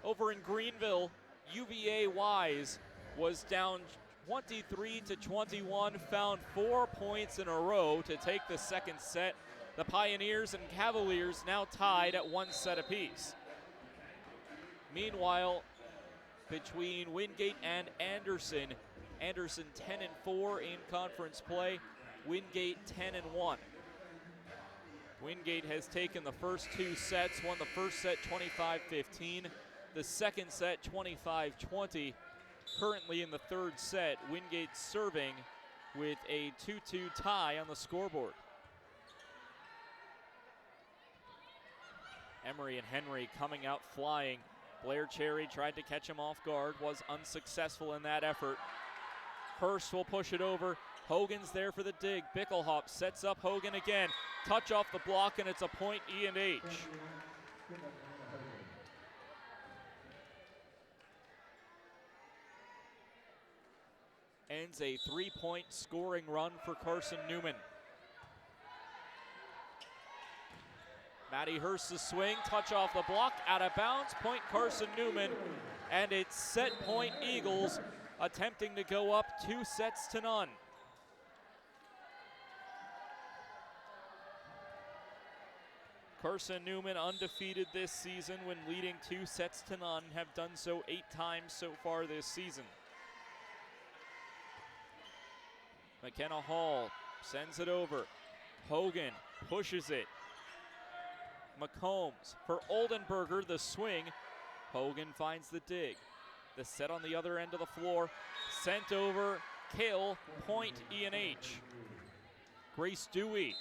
Over in Greenville, UVA Wise was down 23-21, found 4 points in a row to take the second set. The Pioneers and Cavaliers now tied at 1 set apiece. Meanwhile, between Wingate and Anderson, Anderson 10-4 in conference play, Wingate 10-1. Wingate has taken the first 2 sets, won the first set 25-15, the second set 25-20. Currently in the third set, Wingate serving with a 2-2 tie on the scoreboard. Emory and Henry coming out flying. Blair Cherry tried to catch him off guard, was unsuccessful in that effort. Hurst will push it over. Hogan's there for the dig. Bickelhop sets up Hogan again. Touch off the block, and it's a point E&H. Ends a 3-point scoring run for Carson-Newman. Maddie Hurst's swing, touch off the block, out of bounds, point Carson-Newman, and it's set point Eagles attempting to go up 2-0. Carson-Newman undefeated this season when leading 2-0, have done so 8 times so far this season. McKenna Hall sends it over. Hogan pushes it. McCombs for Oldenburger, the swing. Hogan finds the dig. The set on the other end of the floor. Sent over, kill, point E&H. Grace Dewey.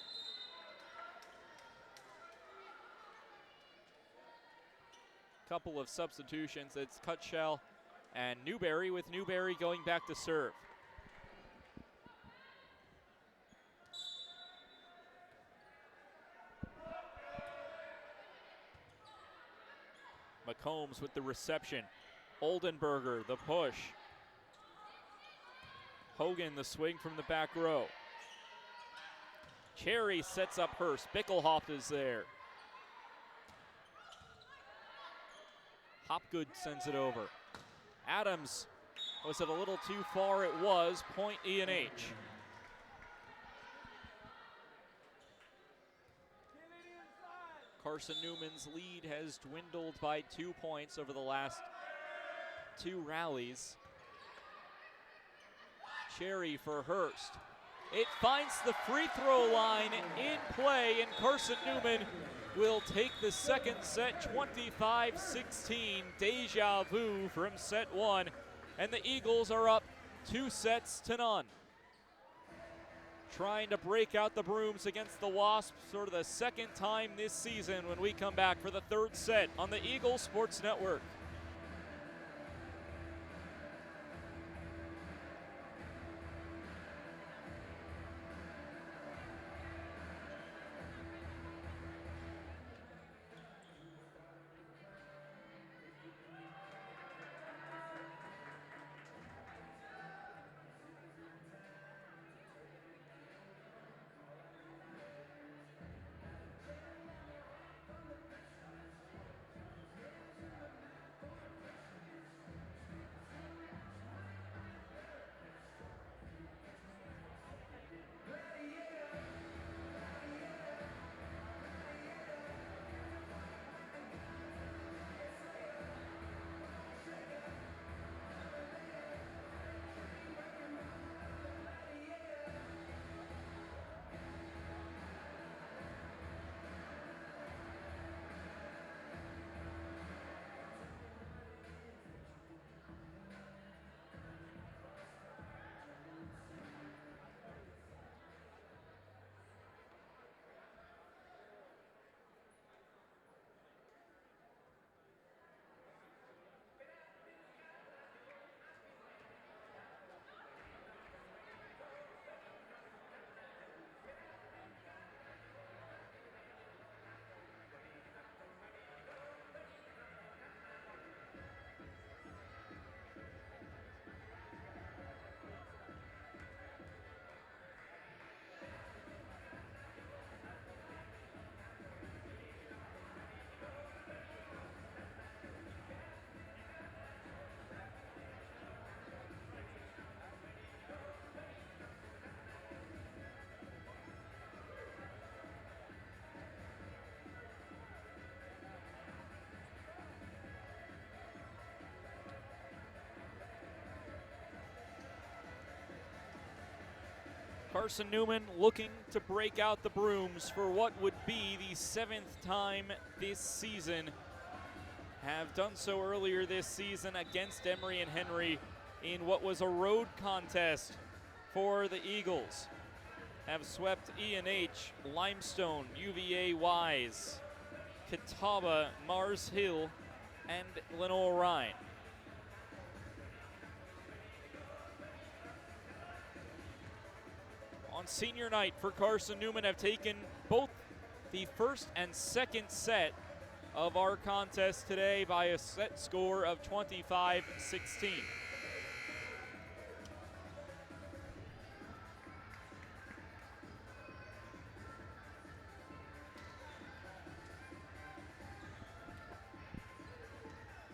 Couple of substitutions. It's Cutshell and Newberry, with Newberry going back to serve. McCombs with the reception. Oldenburger, the push. Hogan, the swing from the back row. Cherry sets up Hurst. Bickelhoff is there. Hopgood sends it over. Adams Was it a little too far? It was. Point E&H. Carson-Newman's lead has dwindled by 2 points over the last 2 rallies. Cherry for Hurst. It finds the free throw line in play, and Carson-Newman will take the second set 25-16. Deja vu from set 1, and the Eagles are up 2-0. Trying to break out the brooms against the Wasps for the second time this season when we come back for the third set on the Eagle Sports Network. Carson-Newman looking to break out the brooms for what would be the 7th time this season. Have done so earlier this season against Emory and Henry in what was a road contest for the Eagles. Have swept E&H, Limestone, UVA Wise, Catawba, Mars Hill, and Lenoir-Rhyne. On senior night for Carson-Newman have taken both the first and second set of our contest today by a set score of 25-16.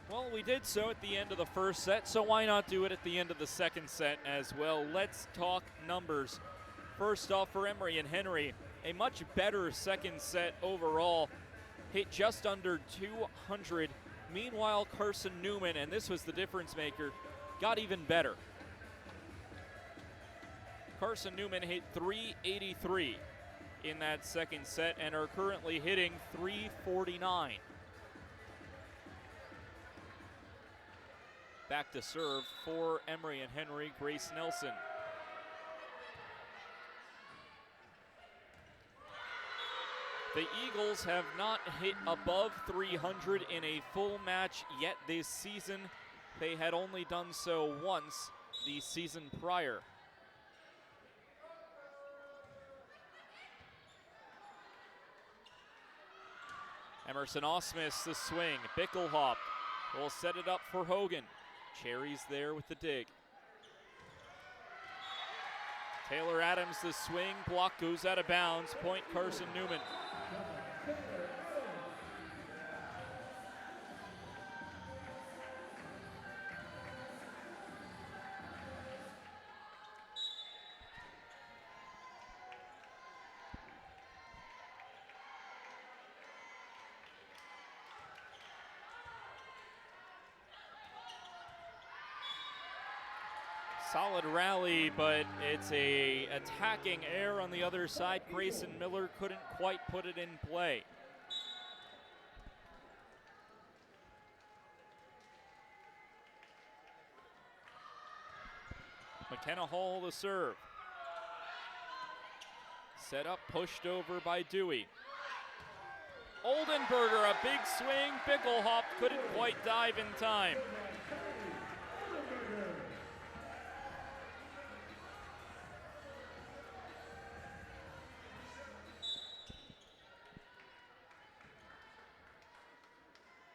Well, we did so at the end of the first set, so why not do it at the end of the second set as well? Let's talk numbers. First off, for Emory and Henry, a much better second set overall. Hit just under 200. Meanwhile, Carson-Newman, and this was the difference maker, got even better. Carson-Newman hit 383 in that second set and are currently hitting 349. Back to serve for Emory and Henry, Grace Nelson. The Eagles have not hit above 300 in a full match yet this season. They had only done so once the season prior. Emerson Osmus the swing. Bickelhop will set it up for Hogan. Cherry's there with the dig. Taylor Adams the swing. Block goes out of bounds. Point Carson-Newman. Solid rally, but it's a attacking error on the other side. Grayson Miller couldn't quite put it in play. McKenna Hall the serve. Set up, pushed over by Dewey. Oldenburger, a big swing, Bickelhop couldn't quite dive in time.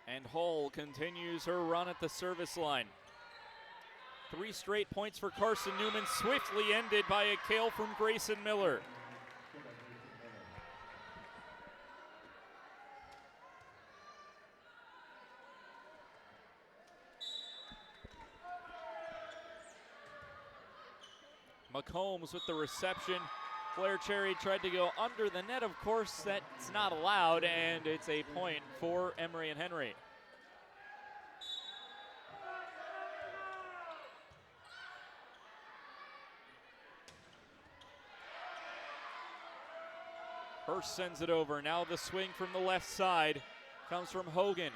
And Hall continues her run at the service line. 3 straight points for Carson-Newman, swiftly ended by a kill from Grayson Miller. McCombs with the reception. Blair Cherry tried to go under the net. Of course, that's not allowed, and it's a point for Emory and Henry. Hurst sends it over. Now the swing from the left side comes from Hogan.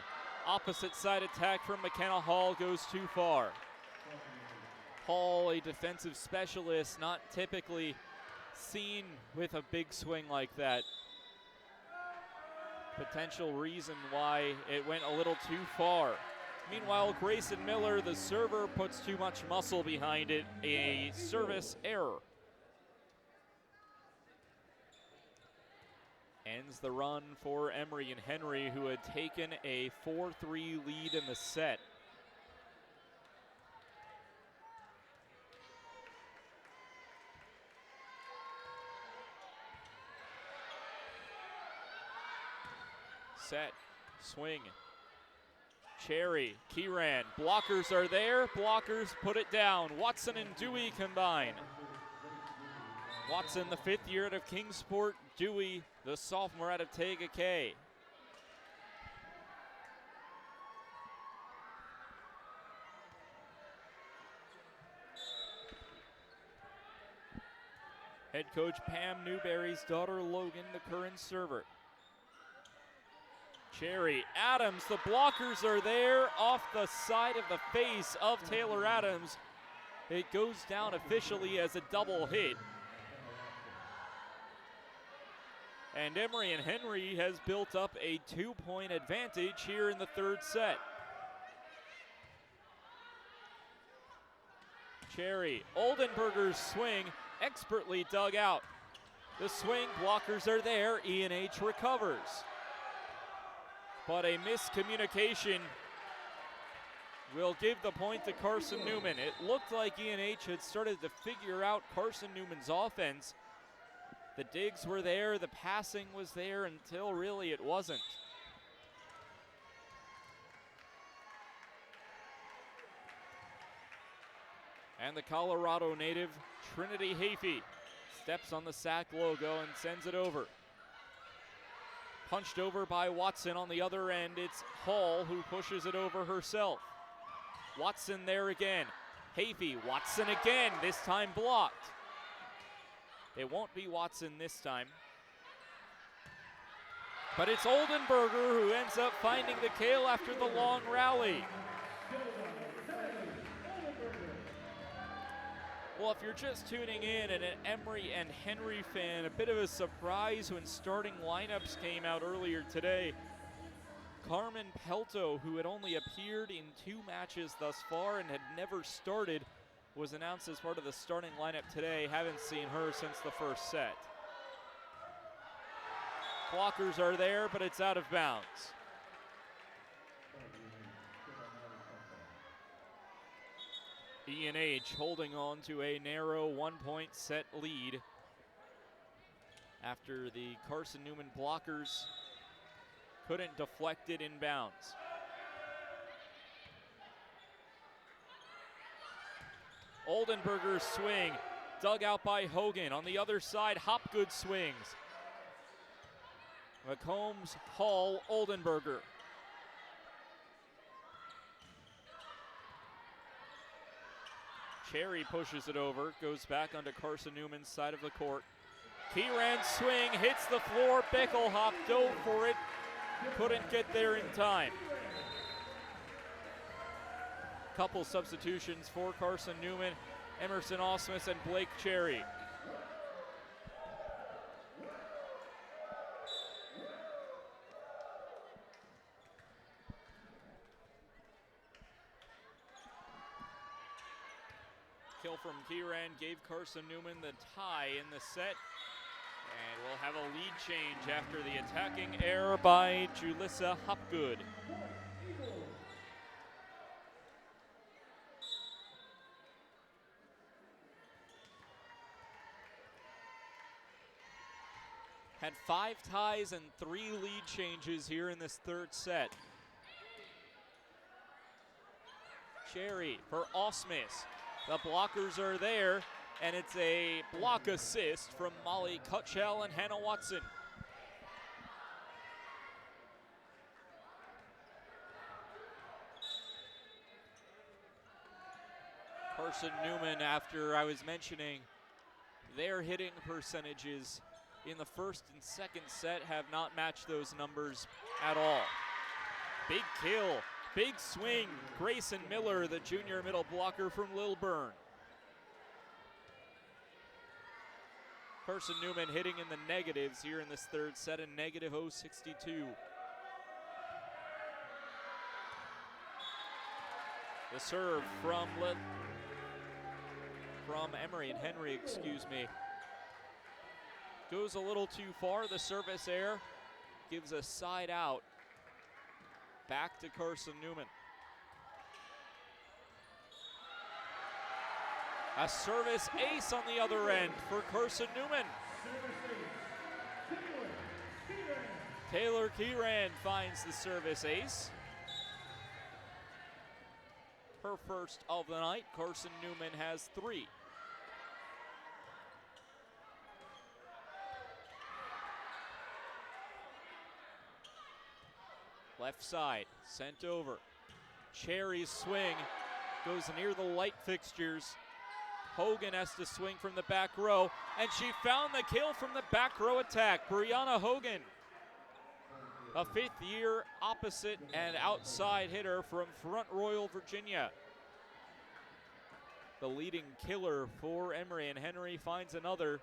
Opposite side attack from McKenna Hall goes too far. Hall, a defensive specialist, not typically seen with a big swing like that. Potential reason why it went a little too far. Meanwhile, Grayson Miller, the server, puts too much muscle behind it. A service error. Ends the run for Emory and Henry, who had taken a 4-3 lead in the set. Set, swing, Cherry, Kieran, blockers are there, blockers put it down. Watson and Dewey combine. Watson, the 5th year out of Kingsport, Dewey, the sophomore out of Tega K. Head coach Pam Newberry's daughter Logan, the current server. Cherry, Adams, the blockers are there off the side of the face of Taylor Adams. It goes down officially as a double hit. And Emory and Henry has built up a 2-point advantage here in the 3rd set. Cherry, Oldenburger's swing, expertly dug out. The swing, blockers are there, E&H recovers. But a miscommunication will give the point to Carson-Newman. It looked like E&H had started to figure out Carson-Newman's offense. The digs were there, the passing was there, until really it wasn't. And the Colorado native, Trinity Hafey, steps on the SAC logo and sends it over. Punched over by Watson on the other end. It's Hall who pushes it over herself. Watson there again. Hafey, Watson again, this time blocked. It won't be Watson this time. But it's Oldenburger who ends up finding the kill after the long rally. Well, if you're just tuning in and an Emory and Henry fan, a bit of a surprise when starting lineups came out earlier today. Carmen Pelto, who had only appeared in 2 matches thus far and had never started, was announced as part of the starting lineup today. Haven't seen her since the 1st set. Blockers are there, but it's out of bounds. E&H holding on to a narrow 1-point set lead after the Carson-Newman blockers couldn't deflect it in bounds. Oldenburger's swing, dug out by Hogan. On the other side, Hopgood swings. McCombs, Hall, Oldenburger. Cherry pushes it over, goes back onto Carson-Newman's side of the court. Kieran swing, hits the floor, Bickelhop dove for it, couldn't get there in time. Couple substitutions for Carson-Newman, Emerson Osmus and Blake Cherry. Kill from Kieran gave Carson-Newman the tie in the set. And we'll have a lead change after the attacking error by Julissa Hopgood. Had 5 ties and 3 lead changes here in this third set. Cherry for Osmus. The blockers are there, and it's a block assist from Molly Cutchell and Hannah Watson. Carson-Newman, after I was mentioning their hitting percentages in the first and second set, have not matched those numbers at all. Big kill. Big swing, Grayson Miller, the junior middle blocker from Lilburn. Carson-Newman hitting in the negatives here in this third set, a negative 0.62. The serve from Emory and Henry, goes a little too far. The service error gives a side out. Back to Carson-Newman. A service ace on the other end for Carson-Newman. Taylor Kieran finds the service ace. Her first of the night. Carson-Newman has 3. Left side, sent over. Cherry's swing goes near the light fixtures. Hogan has to swing from the back row, and she found the kill from the back row attack. Brianna Hogan, a 5th-year opposite and outside hitter from Front Royal, Virginia. The leading killer for Emory and Henry finds another.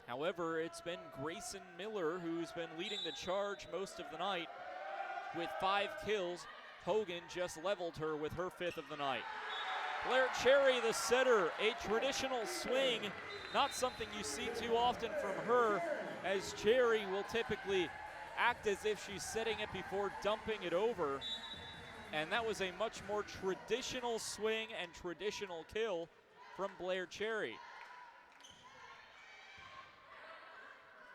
However, it's been Grayson Miller who's been leading the charge most of the night with 5 kills. Hogan just leveled her with her 5th of the night. Blair Cherry, the setter, a traditional swing, not something you see too often from her, as Cherry will typically act as if she's setting it before dumping it over. And that was a much more traditional swing and traditional kill from Blair Cherry.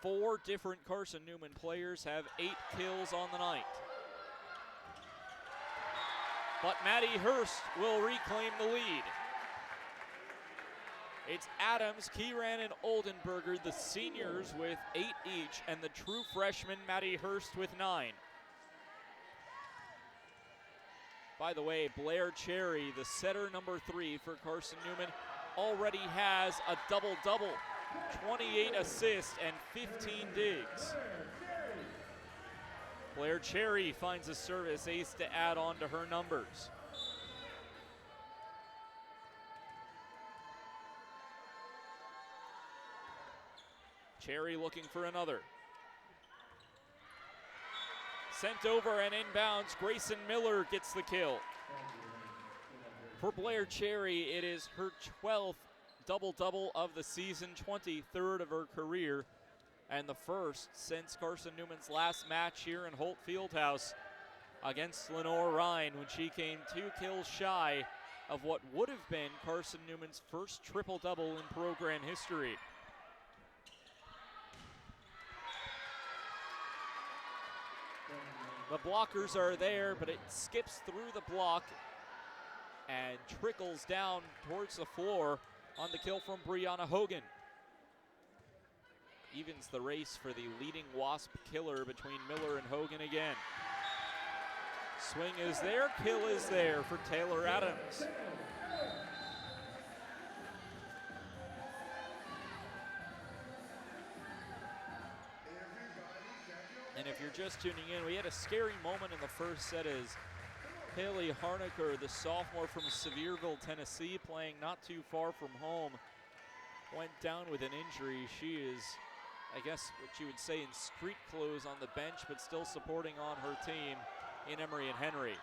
4 different Carson-Newman players have 8 kills on the night. But Maddie Hurst will reclaim the lead. It's Adams, Kieran, and Oldenburger, the seniors, with 8 each, and the true freshman, Maddie Hurst, with 9. By the way, Blair Cherry, the setter number 3 for Carson-Newman, already has a double-double. 28 assists and 15 digs. Blair Cherry finds a service ace to add on to her numbers. Cherry looking for another. Sent over and inbounds. Grayson Miller gets the kill. For Blair Cherry, it is her 12th double-double of the season, 23rd of her career, and the first since Carson-Newman's last match here in Holt Fieldhouse against Lenore Ryan, when she came 2 kills shy of what would have been Carson-Newman's first triple-double in program history. The blockers are there, but it skips through the block and trickles down towards the floor on the kill from Brianna Hogan. Evens the race for the leading Wasp killer between Miller and Hogan again. Swing is there, kill is there for Taylor Adams. And if you're just tuning in, we had a scary moment in the first set as Haley Harnicker, the sophomore from Sevierville, Tennessee, playing not too far from home, went down with an injury. She is, I guess what you would say, in street clothes on the bench, but still supporting on her team in Emory and Henry.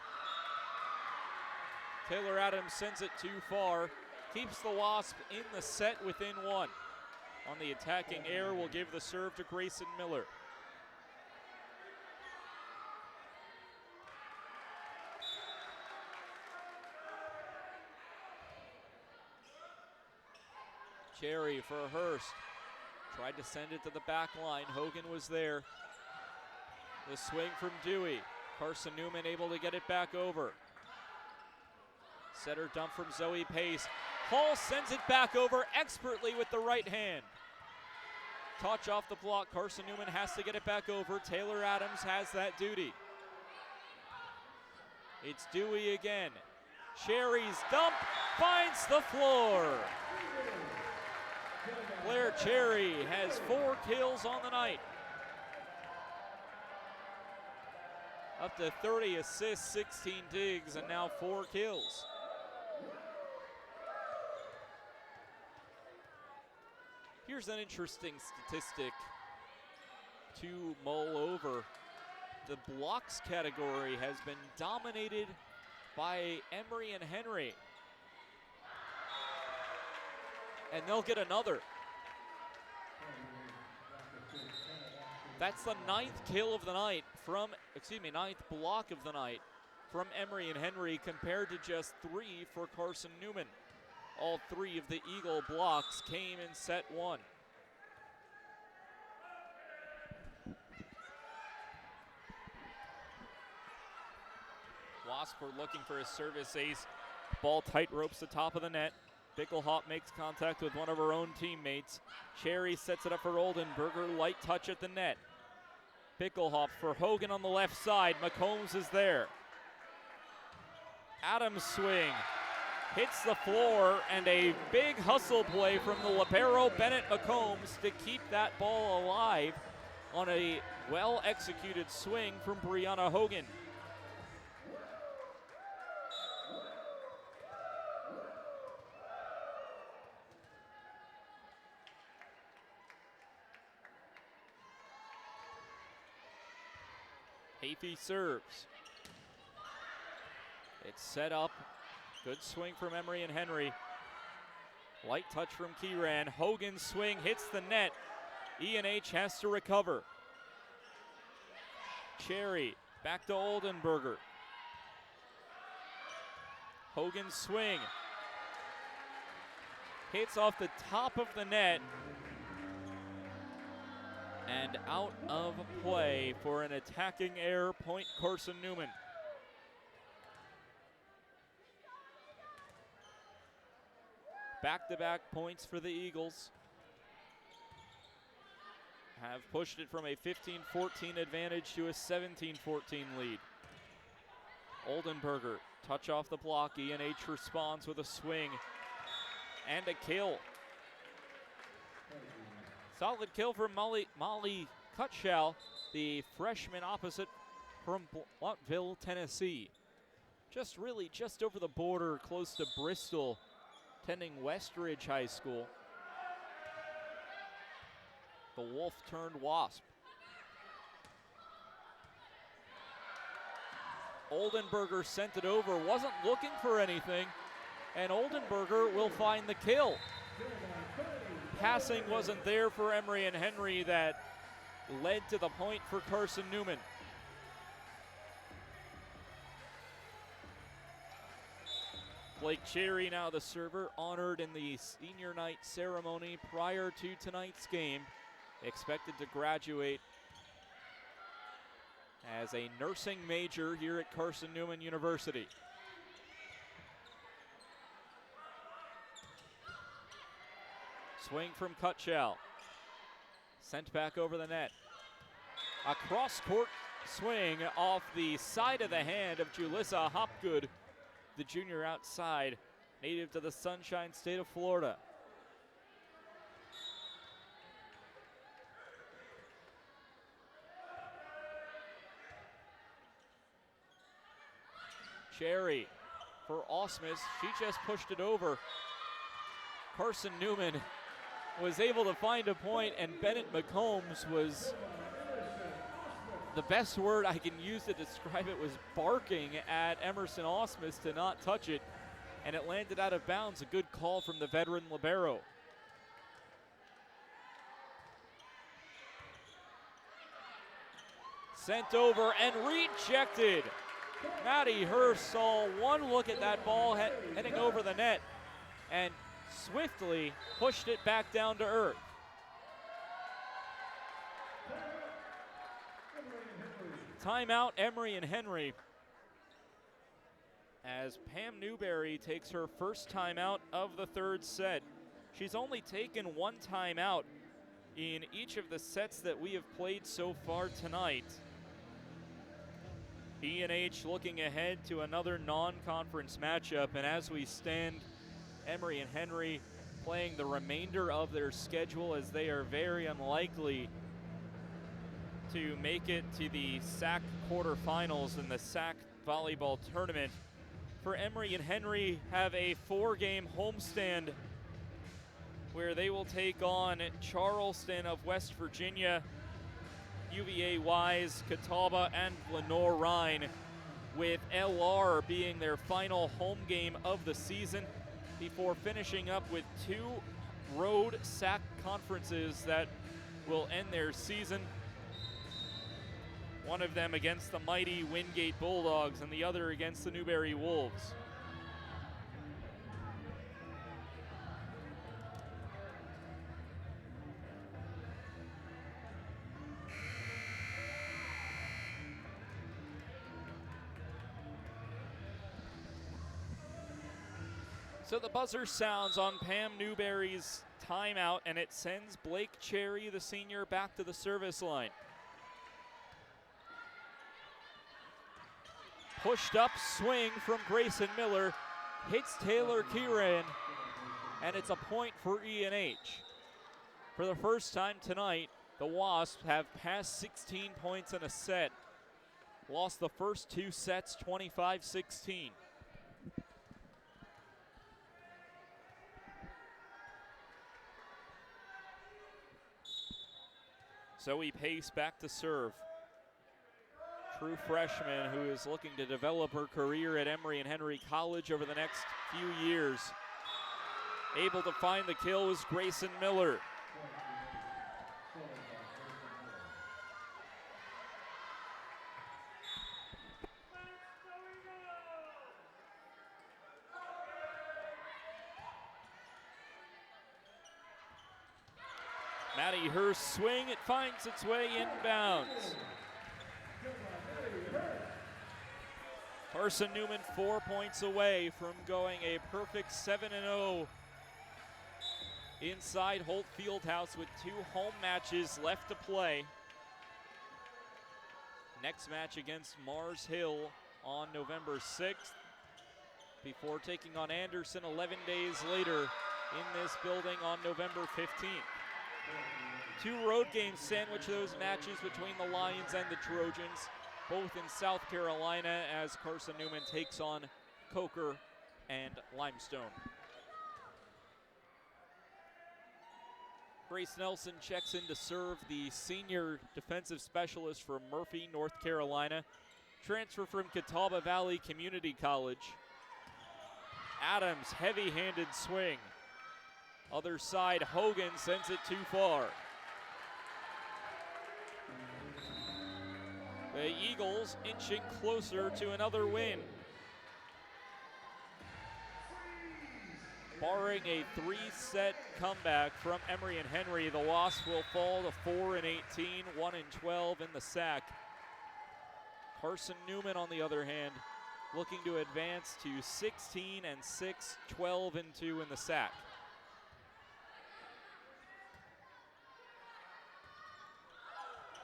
Taylor Adams sends it too far, keeps the Wasp in the set within one. On the attacking air, will give the serve to Grayson Miller. Cherry for Hurst. Tried to send it to the back line. Hogan was there. The swing from Dewey. Carson-Newman able to get it back over. Setter dump from Zoe Pace. Hall sends it back over expertly with the right hand. Touch off the block. Carson-Newman has to get it back over. Taylor Adams has that duty. It's Dewey again. Cherry's dump finds the floor. Claire Cherry has 4 kills on the night. Up to 30 assists, 16 digs, and now 4 kills. Here's an interesting statistic to mull over. The blocks category has been dominated by Emory and Henry. And they'll get another. That's the 9th kill of the night from, 9th block of the night from Emory and Henry, compared to just 3 for Carson-Newman. All 3 of the Eagle blocks came in set 1. Wasp were looking for a service ace. Ball tight ropes the top of the net. Bickelhop makes contact with one of her own teammates. Cherry sets it up for Oldenburger. Light touch at the net. Bickelhop for Hogan on the left side. McCombs is there. Adams swing. Hits the floor, and a big hustle play from the libero Bennett McCombs to keep that ball alive on a well-executed swing from Brianna Hogan. Hafey serves. It's set up. Good swing from Emory and Henry. Light touch from Kieran. Hogan's swing hits the net. E&H has to recover. Cherry back to Oldenburger. Hogan's swing hits off the top of the net and out of play for an attacking error. Point Carson-Newman. Back-to-back points for the Eagles. Have pushed it from a 15-14 advantage to a 17-14 lead. Oldenburger, touch off the block. E&H responds with a swing and a kill. Solid kill from Molly Cutshall, the freshman opposite from Blountville, Tennessee. Just over the border, close to Bristol, attending Westridge High School. The Wolf turned Wasp. Oldenburger sent it over, wasn't looking for anything, and Oldenburger will find the kill. Passing wasn't there for Emory and Henry that led to the point for Carson-Newman. Blake Cherry, now the server, honored in the senior night ceremony prior to tonight's game. Expected to graduate as a nursing major here at Carson-Newman University. Swing from Cutshall. Sent back over the net. A cross-court swing off the side of the hand of Julissa Hopgood, the junior outside, native to the Sunshine State of Florida. Cherry for Osmus. She just pushed it over. Carson-Newman was able to find a point, and Bennett McCombs was, the best word I can use to describe it was barking at Emerson Osmus to not touch it, and it landed out of bounds. A good call from the veteran libero. Sent over and rejected. Maddie Hurst saw one look at that ball heading over the net and swiftly pushed it back down to earth. Timeout, Emory and Henry, as Pam Newberry takes her first timeout of the third set. She's only taken one timeout in each of the sets that we have played so far tonight. E&H looking ahead to another non-conference matchup, and as we stand, Emory and Henry playing the remainder of their schedule, as they are very unlikely to make it to the SAC quarterfinals in the SAC volleyball tournament. For Emory and Henry have a 4-game homestand where they will take on Charleston of West Virginia, UVA Wise, Catawba, and Lenore Rhine, with LR being their final home game of the season before finishing up with 2 road SAC conferences that will end their season. One of them against the mighty Wingate Bulldogs and the other against the Newberry Wolves. So the buzzer sounds on Pam Newberry's timeout, and it sends Blake Cherry, the senior, back to the service line. Pushed up swing from Grayson Miller, hits Taylor Kieran, and it's a point for E&H. For the first time tonight, the Wasps have passed 16 points in a set. Lost the first 2 sets 25-16. Zoe Pace back to serve. True freshman who is looking to develop her career at Emory and Henry College over the next few years. Able to find the kill was Grayson Miller. Maddie Hurst swing, it finds its way inbounds. Carson-Newman 4 points away from going a perfect 7-0 inside Holt Fieldhouse with 2 home matches left to play. Next match against Mars Hill on November 6th before taking on Anderson 11 days later in this building on November 15th. 2 road games sandwich those matches between the Lions and the Trojans, both in South Carolina, as Carson-Newman takes on Coker and Limestone. Grace Nelson checks in to serve, the senior defensive specialist for Murphy, North Carolina. Transfer from Catawba Valley Community College. Adams, heavy-handed swing. Other side, Hogan sends it too far. The Eagles inching closer to another win. Barring a 3-set comeback from Emory and Henry, the Wasps will fall to 4-18, 1-12 in the SAC. Carson-Newman, on the other hand, looking to advance to 16-6, 12-2 in the SAC.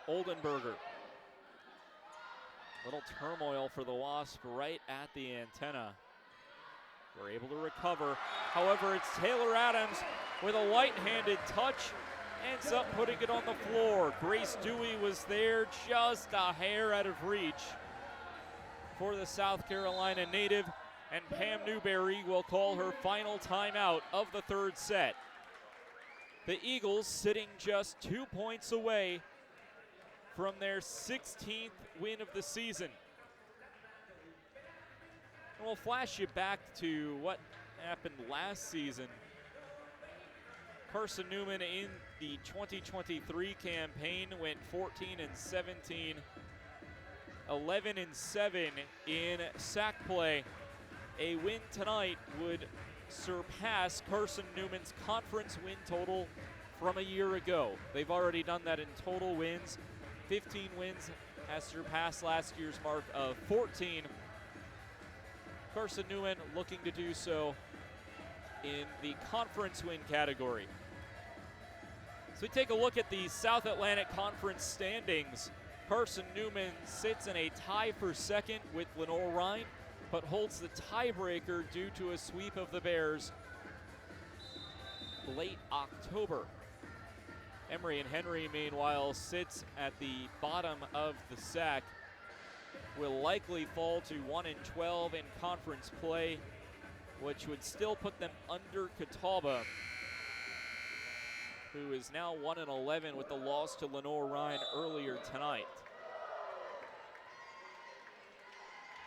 Oldenburger Little turmoil for the Wasp right at the antenna. We're able to recover. However, it's Taylor Adams with a light-handed touch. Ends up putting it on the floor. Grace Dewey was there, just a hair out of reach for the South Carolina native. And Pam Newberry will call her final timeout of the third set. The Eagles sitting just 2 points away from their 16th win of the season. And we'll flash you back to what happened last season. Carson-Newman in the 2023 campaign went 14-17, 11-7 in sack play. A win tonight would surpass Carson-Newman's conference win total from a year ago. They've already done that in total wins. 15 wins has surpassed last year's mark of 14. Carson-Newman looking to do so in the conference win category. So we take a look at the South Atlantic Conference standings. Carson-Newman sits in a tie for second with Lenore Rhine, but holds the tiebreaker due to a sweep of the Bears late October. Emory and Henry, meanwhile, sits at the bottom of the SAC. Will likely fall to 1-12 in conference play, which would still put them under Catawba, who is now 1-11 with the loss to Lenore Rhine earlier tonight.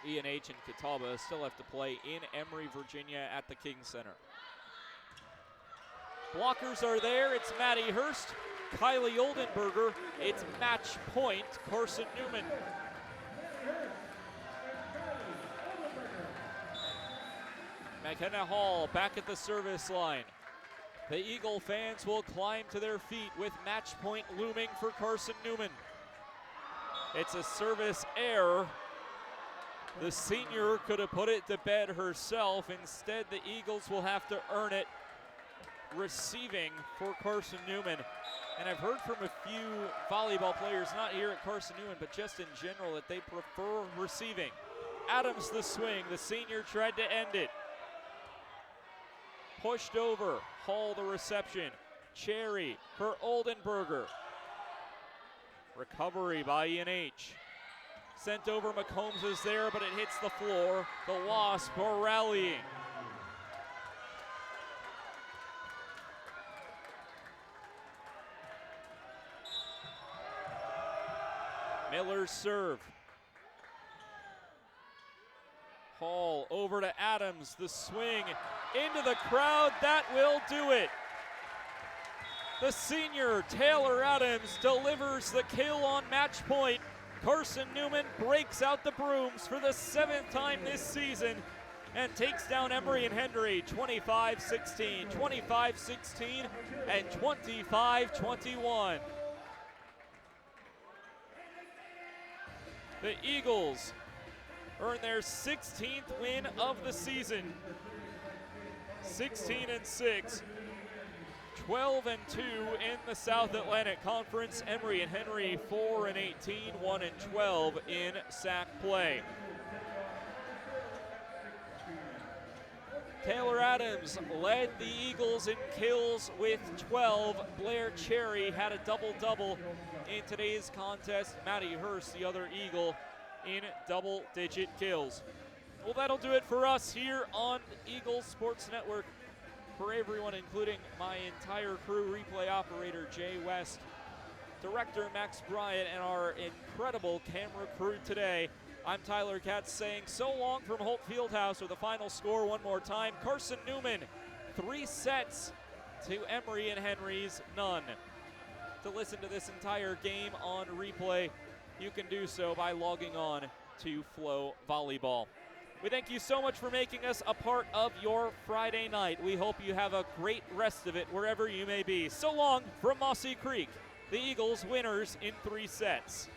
E&H and Catawba still have to play in Emory, Virginia at the King Center. Blockers are there. It's Maddie Hurst, Kylie Oldenburger. It's match point, Carson-Newman. McKenna Hall back at the service line. The Eagle fans will climb to their feet with match point looming for Carson-Newman. It's a service error. The senior could have put it to bed herself. Instead, the Eagles will have to earn it receiving for Carson-Newman. And I've heard from a few volleyball players, not here at Carson-Newman, but just in general, that they prefer receiving. Adams the swing. The senior tried to end it. Pushed over. Hall the reception. Cherry for Oldenburger. Recovery by E&H. Sent over, McCombs is there, but it hits the floor. The Wasp are rallying. Miller's serve. Hall over to Adams, the swing into the crowd, that will do it. The senior, Taylor Adams, delivers the kill on match point. Carson-Newman breaks out the brooms for the 7th time this season and takes down Emory and Henry 25-16, 25-16, and 25-21. The Eagles earn their 16th win of the season. 16-6, 12-2 in the South Atlantic Conference. Emory and Henry 4-18, 1-12 in SAC play. Taylor Adams led the Eagles in kills with 12. Blair Cherry had a double-double in today's contest. Maddie Hurst, the other Eagle, in double-digit kills. Well, that'll do it for us here on Eagles Sports Network. For everyone, including my entire crew, replay operator Jay West, director Max Bryant, and our incredible camera crew today, I'm Tyler Katz saying so long from Holt Fieldhouse with the final score one more time. Carson-Newman, 3 sets to Emory and Henry's none. To listen to this entire game on replay, you can do so by logging on to Flow Volleyball. We thank you so much for making us a part of your Friday night. We hope you have a great rest of it wherever you may be. So long from Mossy Creek, the Eagles winners in 3 sets.